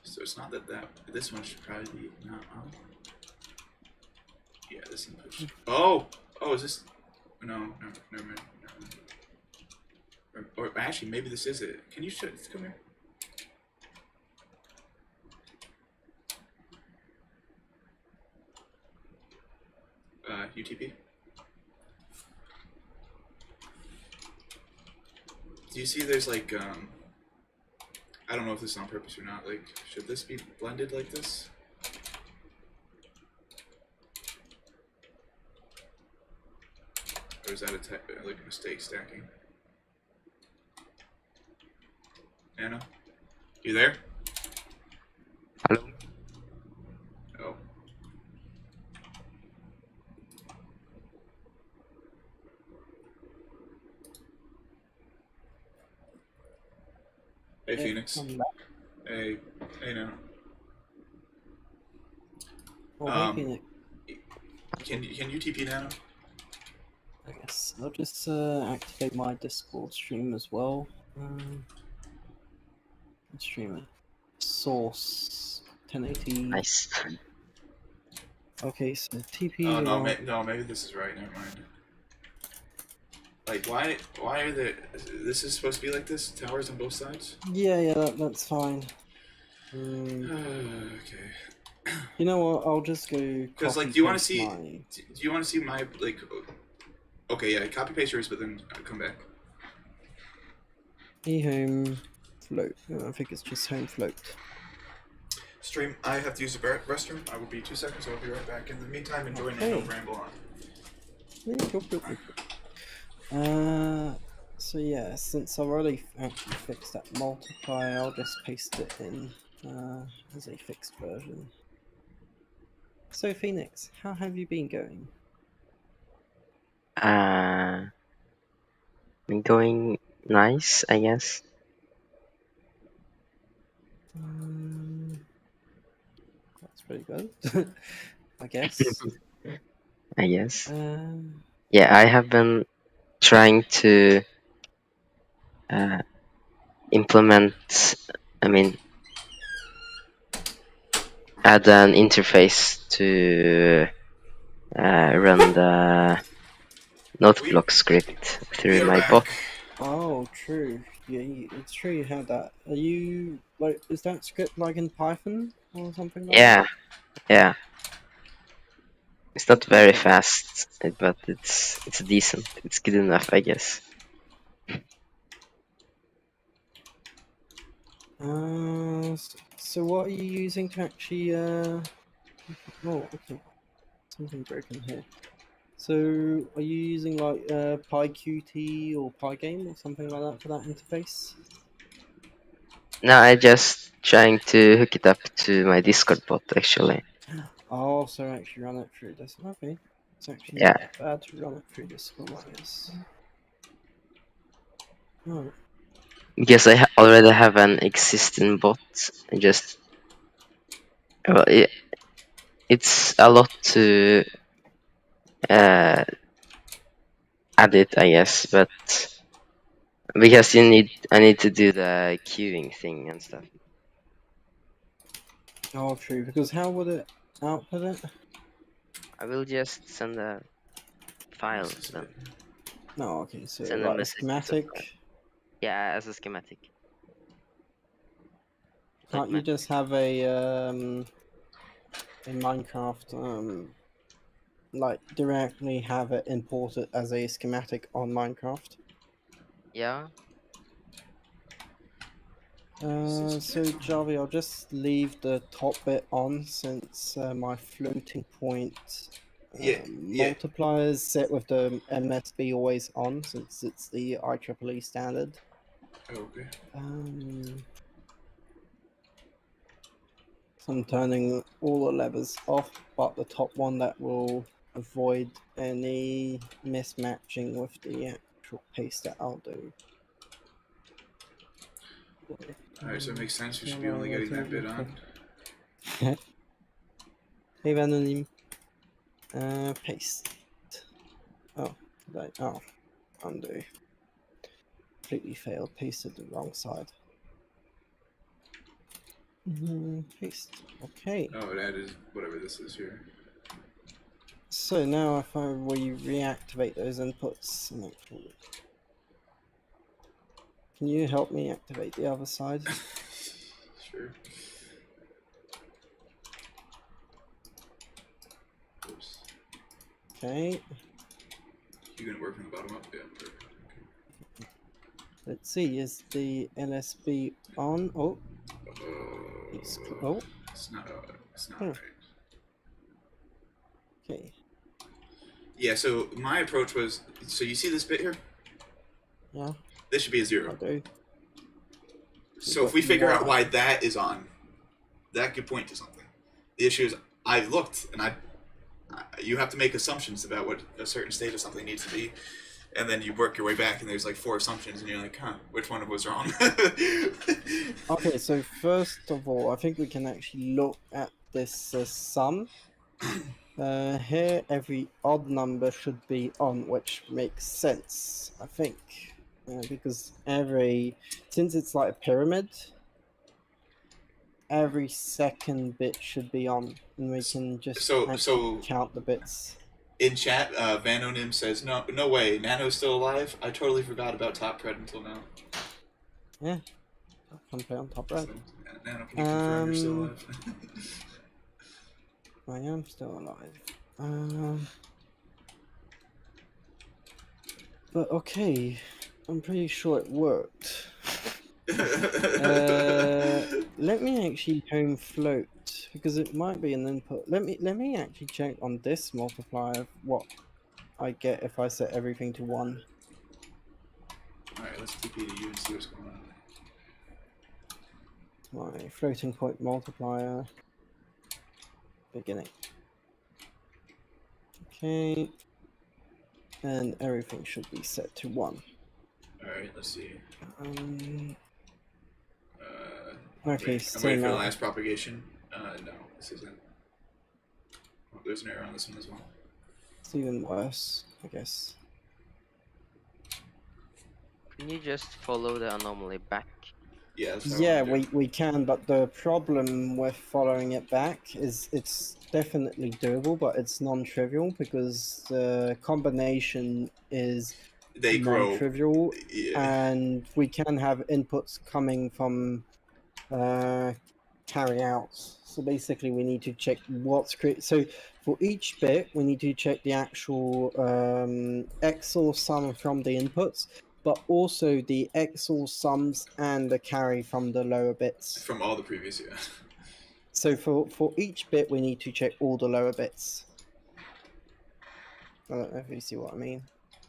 So it's not that this one should probably be not on. Yeah, this input should... Oh! Oh, is this... No, never mind. Or actually, maybe this is it. Can you come here? UTP. Do you see? There's like I don't know if this is on purpose or not. Like, should this be blended like this? Or is that like a mistake stacking? Nano, you there? Hello? Oh. Hey, Phoenix. Hey, Nano. Oh, hey, Phoenix. Can you TP Nano? I guess I'll just activate my Discord stream as well. Streamer source 1080. Nice. Okay, so TP. Oh no, no, maybe this is right. Never mind. Like, why are there? This is supposed to be like this. Towers on both sides. Yeah, that's fine. Okay. You know what? I'll just go. Because like, do you want to see? Do you want to see my like? Okay, yeah, copy paste yours, but then come back. Home float. I think it's just home float. Stream. I have to use the restroom. I will be 2 seconds. I will be right back. In the meantime, enjoy Nano ramble on. So yeah, since I've already actually fixed that multiply, I'll just paste it in as a fixed version. So Phoenix, how have you been going? Been going nice, I guess. That's pretty good, I guess. I guess. Yeah, I have been trying to implement, add an interface to run the noteblock script through my bot. Oh, true. Yeah, it's true you had that. Are you like? Is that script like in Python or something like that? Yeah. It's not very fast, but it's decent. It's good enough, I guess. So what are you using to actually Oh, okay. Something broken here. So are you using like PyQt or Pygame or something like that for that interface? No, I just trying to hook it up to my Discord bot actually. Oh, so actually run it through this. Okay. It's actually Yeah. not bad to run it through Discord, I guess. Oh. Because I already have an existing bot. I just it's a lot to add it, I guess, but because I need to do the queuing thing and stuff. Oh, true. Because how would it output it? I will just send a file then. No, okay. So Send like a message schematic. Yeah, as a schematic. Can't you just have a in Minecraft like directly have it imported as a schematic on Minecraft? Yeah. So Javi, I'll just leave the top bit on since my floating point multipliers set with the MSB always on since it's the IEEE standard. Okay. So I'm turning all the levers off, but the top one that will avoid any mismatching with the actual paste that I'll do. Alright, so it makes sense. We should be only getting that bit on. Hey, Anonym. Paste. Oh, undo. Completely failed. Pasted the wrong side. Paste. Okay. Oh, that is whatever this is here. So now if we reactivate those inputs, Can you help me activate the other side? Sure. Oops. Okay. You gonna work from the bottom up? Yeah. Perfect. Let's see. Is the LSB on? Oh, Okay. it's oh. It's not. It's not Hmm. right. Okay. Yeah. So my approach was. So you see this bit here? Yeah. This should be a I 0. do. So if But we figure out why why? that is on, that could point to something. The issue is I looked and you have to make assumptions about what a certain state of something needs to be, and then you work your way back, and there's like 4 assumptions, and you're like, huh, which one was wrong? Okay, so first of all, I think we can actually look at this sum. Here, every odd number should be on, which makes sense, I think, because since it's like a pyramid, every second bit should be on, and we can just actually So count the bits. in chat, Vanonim says, no way, Nano's still alive. I totally forgot about Top Pred until now. Yeah, I'll come play on top right. So, Nano, can you confirm you're still Um, alive? I am still alive. But okay, I'm pretty sure it worked. Let me actually home float because it might be an input. Let me actually check on this multiplier what I get if I set everything to 1. Alright, let's TP to you and see what's going on. My floating point multiplier beginning. Okay, and everything should be set to 1. Alright, let's see. Okay, I'm so waiting for the now last propagation. No, this isn't. Oh, there's an error on this one as well. it's even worse, I guess. Can you just follow the anomaly back? Yeah, that's what I Yeah, wanna do. we can, but the problem with following it back is it's definitely doable, but it's non-trivial because the combination is They grow. non-trivial, Yeah. and we can have inputs coming from carry outs. So basically, we need to check what's created. So for each bit, we need to check the actual XOR sum from the inputs, but also the XOR sums and the carry from the lower bits. From all the previous, yeah. So for each bit, we need to check all the lower bits. I don't know if you see what I mean.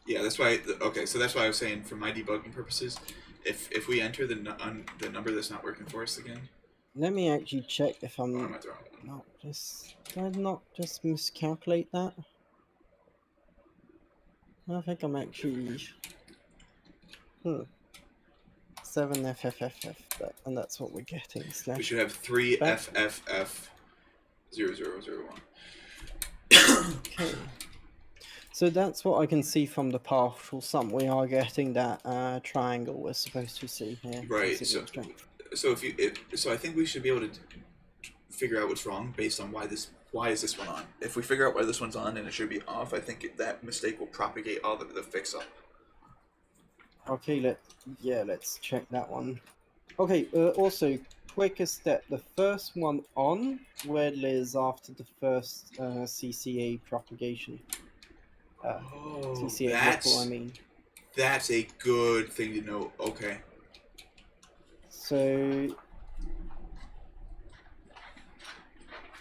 Yeah, that's why. Okay, so that's why I was saying, for my debugging purposes, if we enter the number that's not working for us again. Let me actually check if Oh, I'm am I throwing it? not just. Did I not just miscalculate that? I think I'm actually. 7 FFFF, and that's what we're getting. We Slash should have 3 back. FFF 0001. Okay. So that's what I can see from the partial sum. We are getting that triangle we're supposed to see here. Right. Considering strength. So so I think we should be able to figure out what's wrong based on why is this one on. If we figure out why this one's on and it should be off, I think that mistake will propagate all the fix up. Okay, let's check that one. Okay, also, quicker step. The first one on weirdly is after the first CCA propagation. CCA ripple, I mean. That's a good thing to know. Okay. So,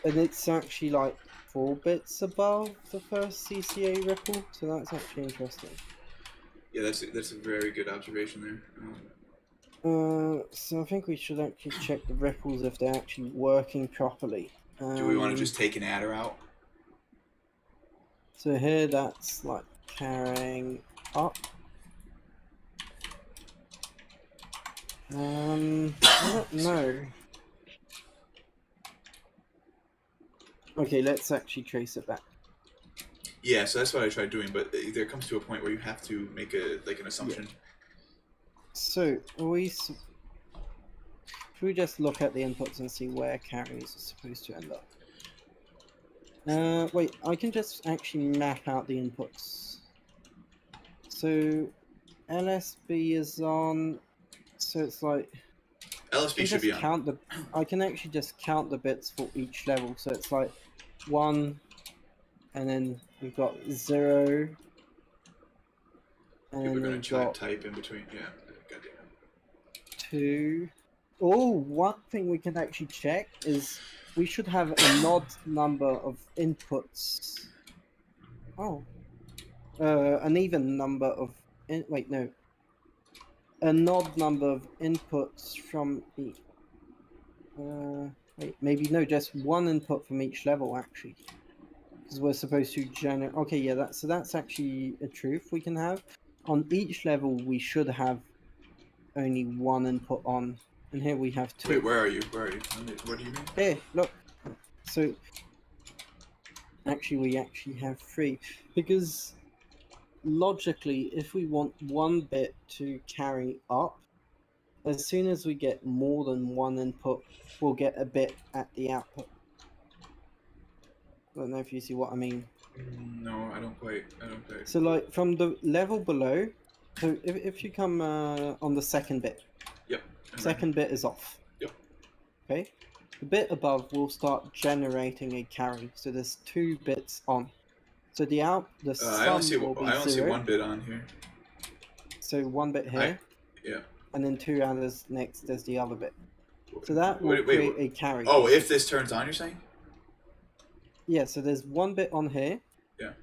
and it's actually like 4 bits above the first CCA ripple, so that's actually interesting. Yeah, that's a very good observation there. So I think we should actually check the ripples if they're actually working properly. Do we want to just take an adder out? So here that's like carrying up. I don't know. Okay, let's actually trace it back. Yeah, so that's what I tried doing, but there comes to a point where you have to make an assumption. Yeah. So should we just look at the inputs and see where carries are supposed to end up? Wait, I can just actually map out the inputs. So LSB is on So it's like I LSB can should just be on. count the. I can actually just count the bits for each level. So it's like 1, and then we've got 0, and People are then gonna we've try to got type in between. Yeah, goddamn. 2. Oh, one thing we can actually check is we should have an odd number of inputs. Oh, an even number of. Wait, no. An odd number of inputs from the. Wait, maybe no, just one input from each level actually, because we're supposed to generate. Okay, yeah, that's actually a truth we can have. On each level, we should have only one input on, and here we have 2. Wait, where are you? Where are you? What do you mean? Here, look. So actually, we actually have 3 because logically, if we want one bit to carry up, as soon as we get more than one input, we'll get a bit at the output. I don't know if you see what I mean. No, I don't quite. So like from the level below, so if you come on the second bit, Yep. second bit is off. Yep. Okay. The bit above will start generating a carry. So there's 2 bits on. So the I only sum will be I only see 0. one bit on here. So 1 bit here, Yeah. and then 2 others next. There's the other bit. So that will Wait, create a carry. Oh, if this turns on, you're saying? Yeah. So there's 1 bit on here. Yeah.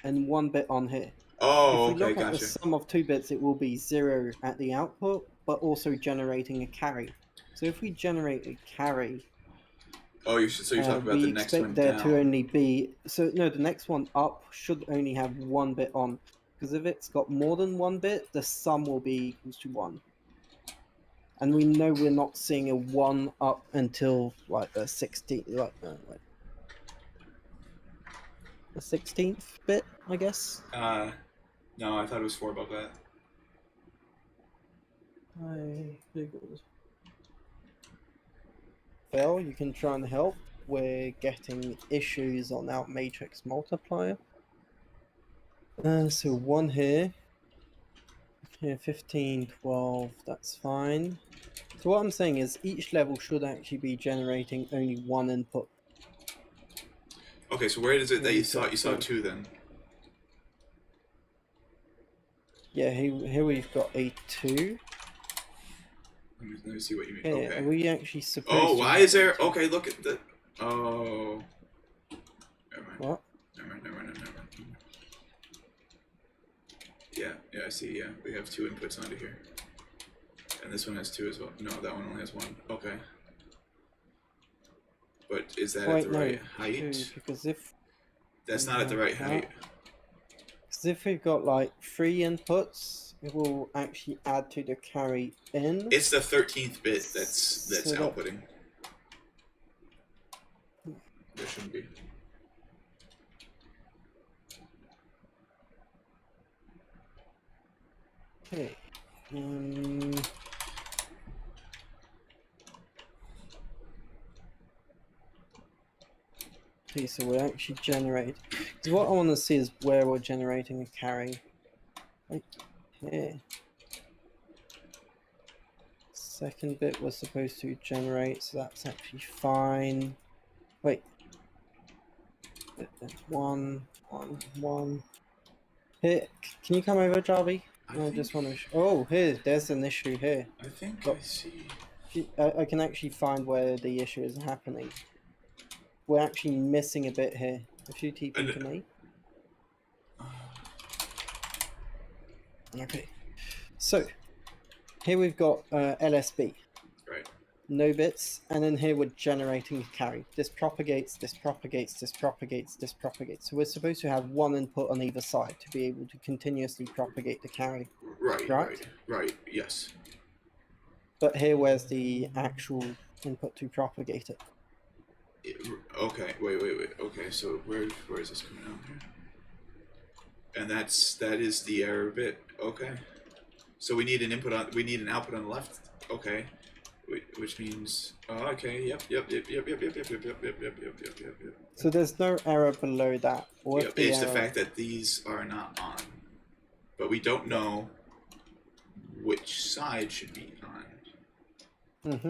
And 1 bit on here. Oh, if we okay, look at the gotcha. sum of 2 bits, it will be 0 at the output, but also generating a carry. So if we generate a carry, Oh, so you're talking about we the next one expect there down. to only be no, the next one up should only have 1 bit on, because if it's got more than 1 bit, the sum will be equals to 1. And we know we're not seeing a 1 up until like the 16th, the 16th bit, I guess. No, I thought it was 4 above that. I googled. Phil, you can try and help. We're getting issues on our matrix multiplier. So 1 here. Here, 15, 12, that's fine. So what I'm saying is each level should actually be generating only 1 input. Okay, so where is it that you so- thought you saw 2 then? Yeah, here we've got a 2. Let me see what you mean. Here, Okay. are we actually supposed Oh, to why have is there? a 2? Okay, look at the. Oh. Never mind. What? Never mind. Yeah, I see. Yeah, we have 2 inputs onto here, and this one has 2 as well. No, that one only has 1. Okay. But is that at the right height? 2, because if That's not at the right height. Because if we've got like 3 inputs, it will actually add to the carry in. It's the 13th bit that's So outputting. There shouldn't be. Okay. Okay, so we're actually generating. Because what I want to see is where we're generating a carry. Right here. Second bit we're supposed to generate, so that's actually fine. Wait. There's 1, 1, 1. Here, can you come over, Jarvie? I just want to. Oh, there's an issue here. I think Look. I see. I can actually find where the issue is happening. We're actually missing a bit here. If you TP to me. Okay. So, here we've got LSB. Right. No bits, and then here we're generating a carry. This propagates, this propagates, this propagates, this propagates. So we're supposed to have 1 input on either side to be able to continuously propagate the carry. Right. Yes. But here, where's the actual input to propagate it? Okay. Wait. Okay. So where is this coming out here? And that is the error bit. Okay. So we need an output on the left. Okay. Which means okay. Yep. So there's no error below that. Yep. It's the fact that these are not on, but we don't know which side should be on. Mm-hmm.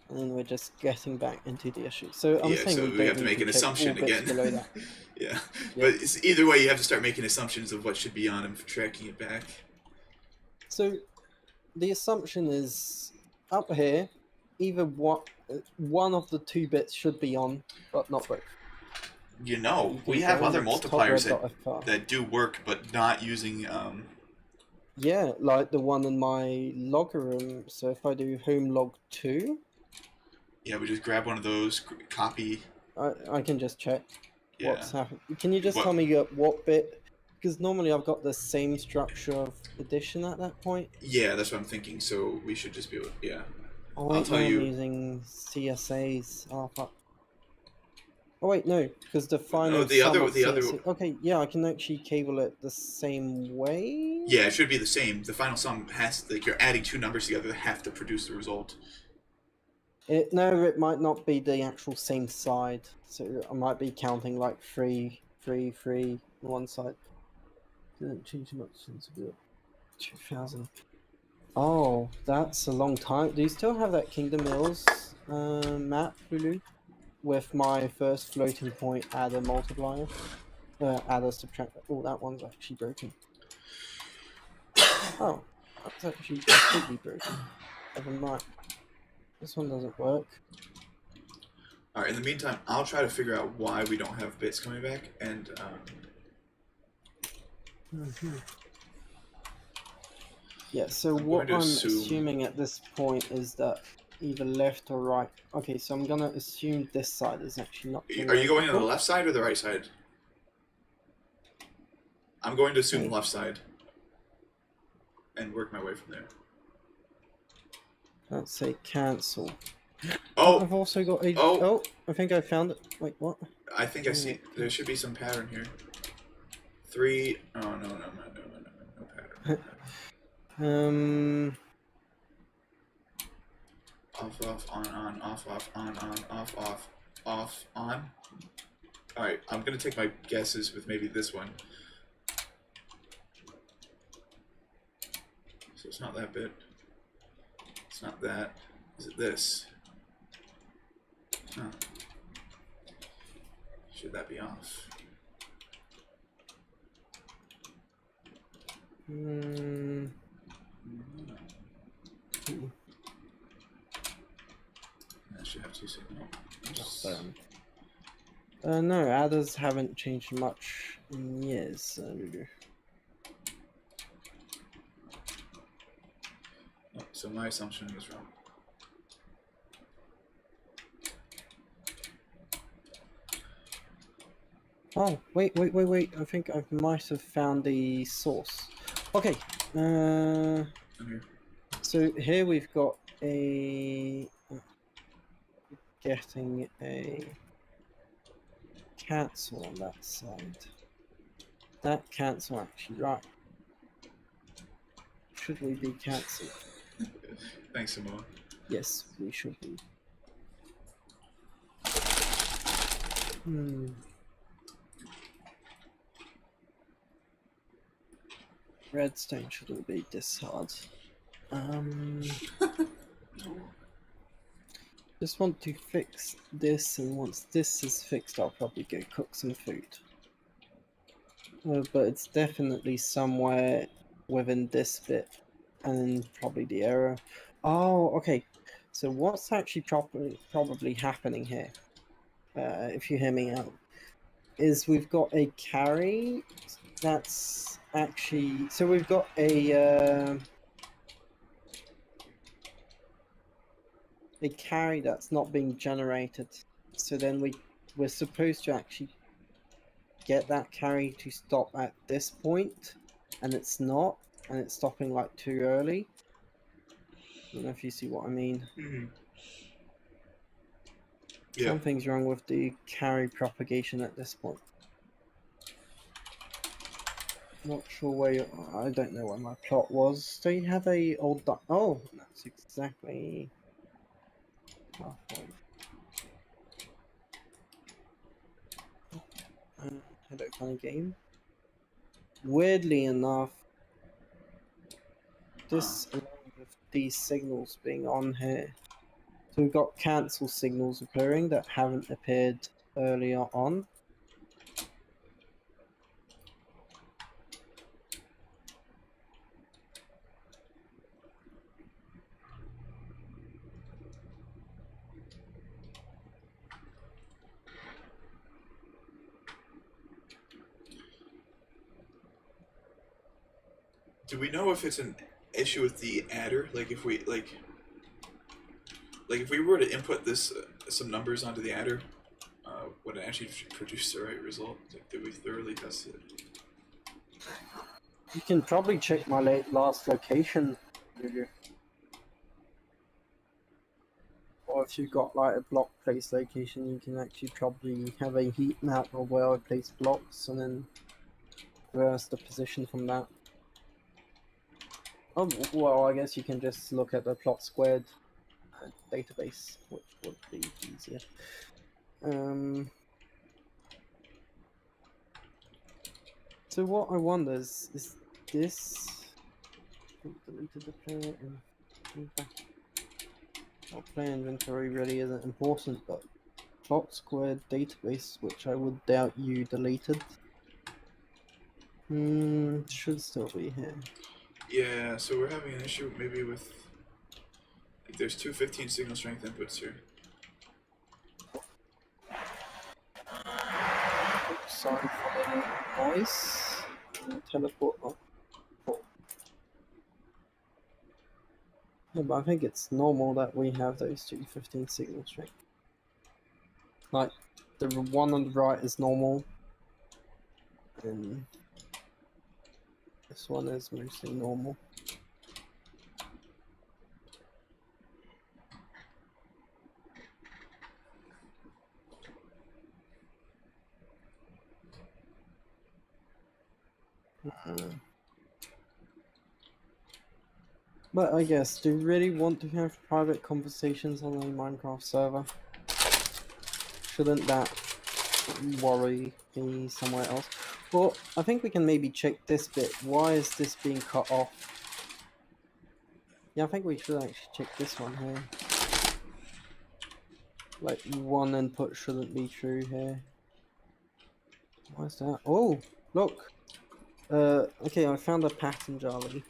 And then we're just getting back into the issue. So I'm Yeah, saying so we we don't have to need make to an check all assumption bits again. below that. Yeah, Yep. but either way, you have to start making assumptions of what should be on and tracking it back. So the assumption is up here, either one of the two bits should be on, but not both. You know, You we can have go other and it's top multipliers red dot FR. that do work, but not using. Yeah, like the one in my logger room. So if I do home log 2, Yeah, we just grab one of those, copy. I can just check Yeah. what's happening. Can you just What- tell me what bit? Because normally I've got the same structure of addition at that point. Yeah, that's what I'm thinking. So we should just be able. Yeah. Oh wait, tell no, you- I'm using CSAs. Oh fuck. Oh wait, no, because the final the sum other- of the other- CSA. Okay, yeah, I can actually cable it the same way. Yeah, it should be the same. The final sum has like you're adding two numbers together that have to produce the result. No, it might not be the actual same side. So I might be counting like 3, 3, 3 on one side. Didn't change much since we were 2000. Oh, that's a long time. Do you still have that Kingdom Hills map, Lulu? With my first floating point adder multiplier? Adder subtractor. Oh, that one's actually broken. Oh, that's actually completely broken. Never mind. This one doesn't work. All right. In the meantime, I'll try to figure out why we don't have bits coming back, and Yeah, so I'm what going I'm to assume- assuming at this point is that either left or right. Okay, so I'm gonna assume this side is actually not. Are you going on the generatable. left side or the right side? I'm going to assume Okay. the left side, and work my way from there. Let's say cancel. Oh, I've also got a. Oh. Oh, I think I found it. Wait, what? I think I see. There should be some pattern here. 3. Oh no pattern. Off, on, off, on, off, on. Alright, I'm gonna take my guesses with maybe this one. So it's not that bit. It's not that. Is it this? Huh. Should that be off? That should have two signals. No, adders haven't changed much in years. Oh, so my assumption was wrong. Oh, wait. I think I might have found the source. Okay. Okay. So here we've got a getting a cancel on that side. That cancel actually right. Should we be cancelled? Thanks, Samoa. Yes, we should be. Redstone shouldn't be this hard. Just want to fix this, and once this is fixed, I'll probably go cook some food. But it's definitely somewhere within this bit, and then probably the error. Oh, okay. So what's actually probably happening here, if you hear me out, is we've got a carry that's actually... So we've got a carry that's not being generated. So then we're supposed to actually get that carry to stop at this point, and it's not, and it's stopping like too early. I don't know if you see what I mean. Mm-hmm. Yeah. Something's wrong with the carry propagation at this point. Not sure where I don't know where my plot was. Do you have a old oh, that's exactly halfway. Hello, funny game. Weirdly enough, this along with these signals being on here. So we've got cancel signals appearing that haven't appeared earlier on. Do we know if it's an issue with the adder? Like if we like if we were to input this some numbers onto the adder, would it actually produce the right result? Like, did we thoroughly test it? You can probably check my last location, Lulu. Or if you've got like a block place location, you can actually probably have a heat map of where I place blocks and then reverse the position from that. Oh, well, I guess you can just look at the plot squared database, which would be easier. So what I wonder is this deleted the player and back. Well, player inventory really isn't important, but plot squared database, which I would doubt you deleted, should still be here. Yeah, so we're having an issue maybe with like there's two 15 signal strength inputs here. Oops, sorry for the noise. Teleport up. Yeah, but I think it's normal that we have those two 15 signal strength. Like, the one on the right is normal, and this one is mostly normal. But I guess, do you really want to have private conversations on a Minecraft server? Shouldn't that worry me somewhere else? Well, I think we can maybe check this bit. Why is this being cut off? Yeah, I think we should actually check this one here. Like, one input shouldn't be true here. Why is that? Oh, look! Okay, I found a pattern, Charlie.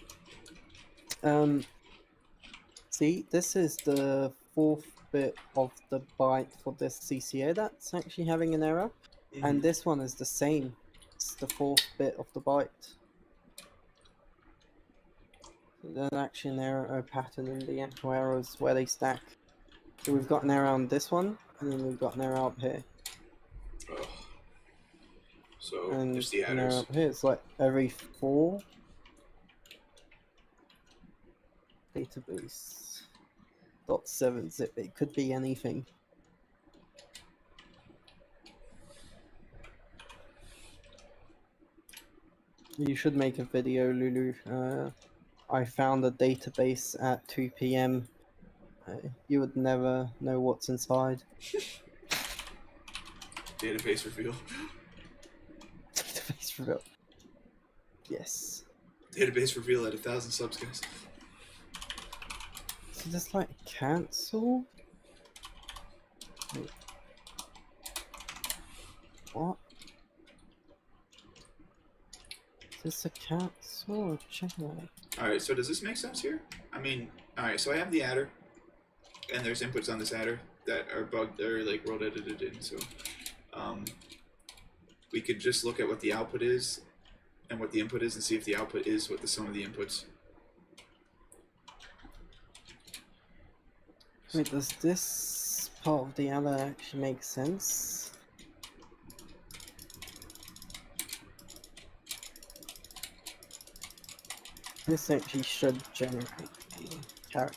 See, this is the fourth bit of the byte for this CCA that's actually having an error. And this one is the same. It's the fourth bit of the byte. So there's actually an error pattern in the actual errors where they stack. So we've got an error on this one, and then we've got an error up here. Oh. So And there's the an error adders. up here. It's like every 4 database .7 zip. It could be anything. You should make a video, Lulu. I found a database at 2 PM. You would never know what's inside. Database reveal. Database reveal. Yes. Database reveal at 1,000 subs, guys. So just like cancel? Wait. What? Is this a cancel or check it out? Alright, so does this make sense here? I mean, alright, so I have the adder, and there's inputs on this adder that are bugged, or like world edited in, so we could just look at what the output is and what the input is and see if the output is what the sum of the inputs. Wait, does this part of the adder actually make sense? This actually should generate a carry.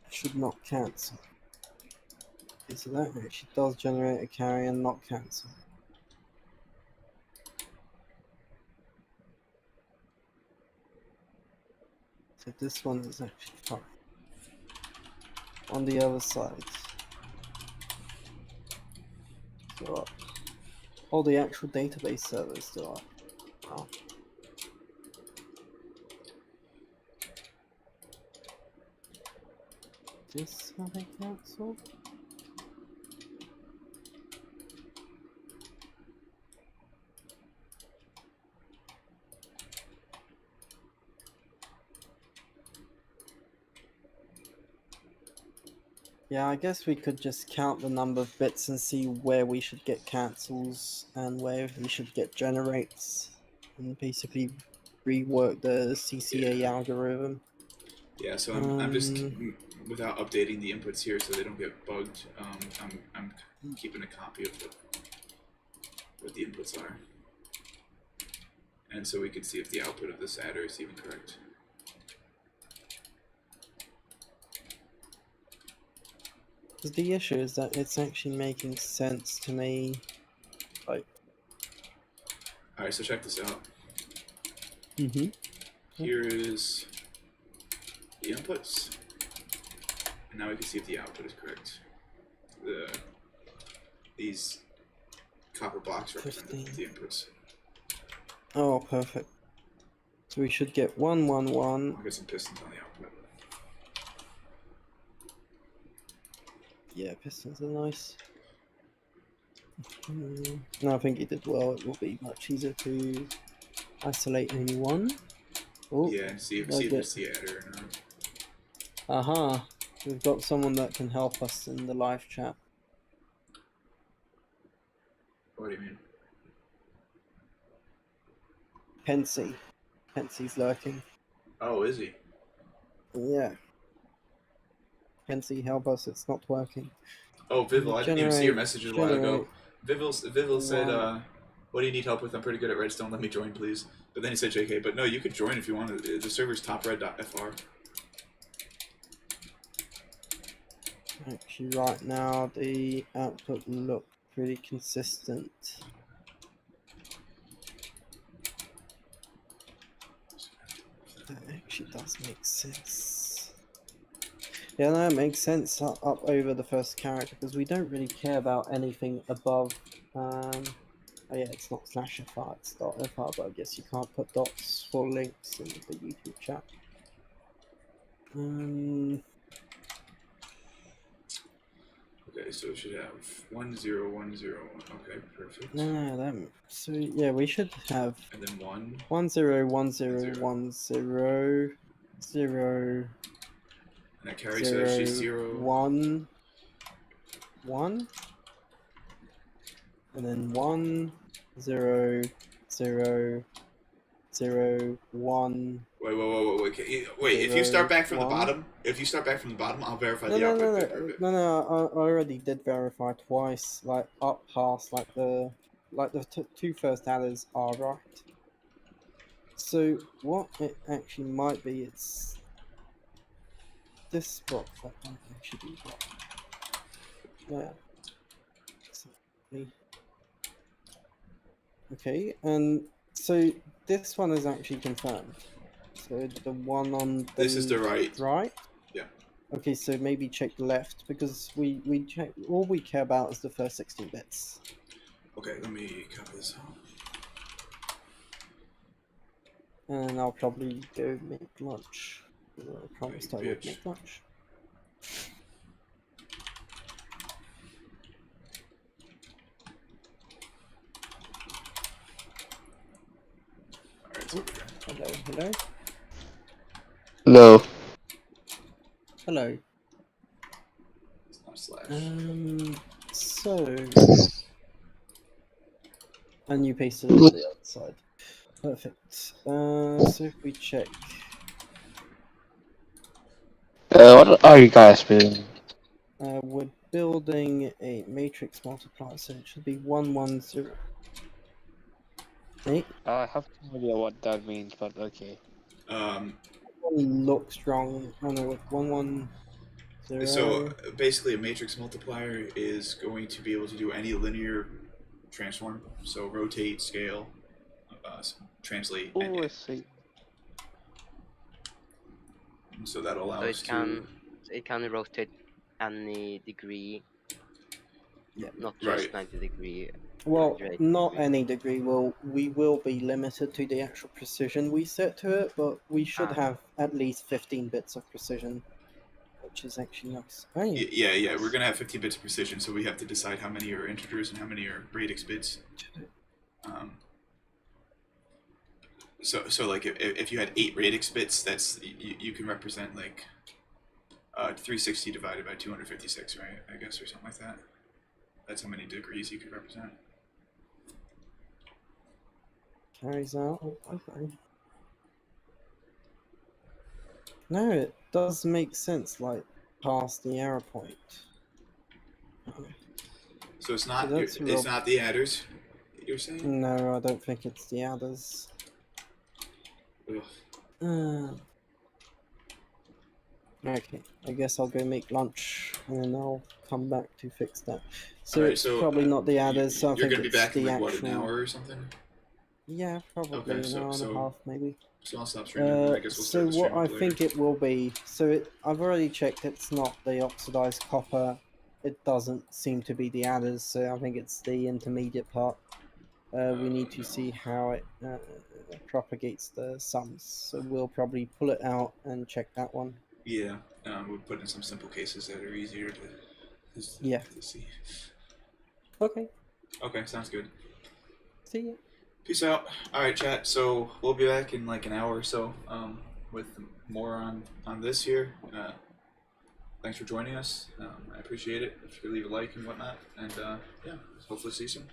Should not cancel. Okay, so that actually does generate a carry and not cancel. So this one is actually fine. On the other side. So all the actual database servers still up. Oh. this how they cancel? Yeah, I guess we could just count the number of bits and see where we should get cancels and where we should get generates, and basically rework the CCA algorithm. Yeah, so I'm just without updating the inputs here so they don't get bugged. I'm keeping a copy of what the inputs are, and so we can see if the output of this adder is even correct. The issue is that it's actually making sense to me. Like, All right, so check this out. mm-hmm. Here is the inputs, and now we can see if the output is correct. These copper blocks represent 15. the inputs. Oh, perfect. So we should get 1, 1, 1. I'll get some pistons on the output. Yeah, pistons are nice. No, I think he did well. It will be much easier to isolate only one. Oh, Yeah, and see if like it's the adder or not. Aha! We've got someone that can help us in the live chat. What do you mean? Pensy. Pensy's lurking. Oh, is he? Yeah. Pensy, help us. It's not working. Oh, Vivel, I didn't even see your Generate- messages a while ago. Vivel said, one. what do you need help with? I'm pretty good at redstone. Let me join, please. But then he said JK. But no, you could join if you want. The server's topred.fr. Actually, right now, the output look pretty consistent. That actually does make sense. Yeah, no, it makes sense up over the first character because we don't really care about anything above. Oh yeah, it's not /fr, it's .fr, but I guess you can't put dots for links in the YouTube chat. Okay, so it should have 10101. Okay, perfect. No, that. So yeah, we should have And then 1. 101010 0 And that carry, so actually 0. 1 1 and then 1 0 0 0 1. Wait. If you start back from the bottom, I'll verify the output. No. I already did verify twice. Like up past, like the two first adders are right. So what it actually might be, it's this spot that might actually be wrong. Yeah. Okay, and so this one is actually confirmed. So the one on This is the right. Right? Yeah. Okay, so maybe check left because we check, all we care about is the first 16 bits. Okay, let me copy this out. And I'll probably go make lunch. I promised I would make lunch. Hello. Hello. Hello. It's not slash. So, and you pasted it to the other side. Perfect. So if we check. What are you guys building? We're building a matrix multiplier, so it should be 110. Hey? I have no idea what that means, but okay. Looks wrong. Oh no, with 110. So basically, a matrix multiplier is going to be able to do any linear transform. So rotate, scale, translate. Oh, I see. So that allows So it can rotate any degree. Yeah. Not just 90 degree. Well, 180 not degree. any degree. We will be limited to the actual precision we set to it, but we should have at least 15 bits of precision. which is actually nice. Oh, Yeah. We're gonna have 15 bits of precision, so we have to decide how many are integers and how many are radix bits. So like if you had 8 radix bits, that's you can represent like 360 divided by 256, right? I guess, or something like that. That's how many degrees you could represent. carries out. Okay. No, it does make sense, like past the error point. So it's not So that's it's not the adders, you're saying? No, I don't think it's the adders. Ugh. Okay, I guess I'll go make lunch and then I'll come back to fix that. So Alright, it's so probably not the adders, so I you're think gonna be it's back in the like actual... what, an hour or something? Yeah, probably Okay, an hour and a half, maybe. So I'll stop streaming, and I guess we'll start the stream what I up later. think it will be, I've already checked, it's not the oxidized copper. It doesn't seem to be the adders, so I think it's the intermediate part. We need to see how it propagates the sums, so we'll probably pull it out and check that one. Yeah, we'll put in some simple cases that are easier to see. Okay. Okay, sounds good. See ya. Peace out. Alright, chat, so we'll be back in like an hour or so with more on this here. Thanks for joining us. I appreciate it. If you could leave a like and whatnot, and yeah, hopefully see you soon.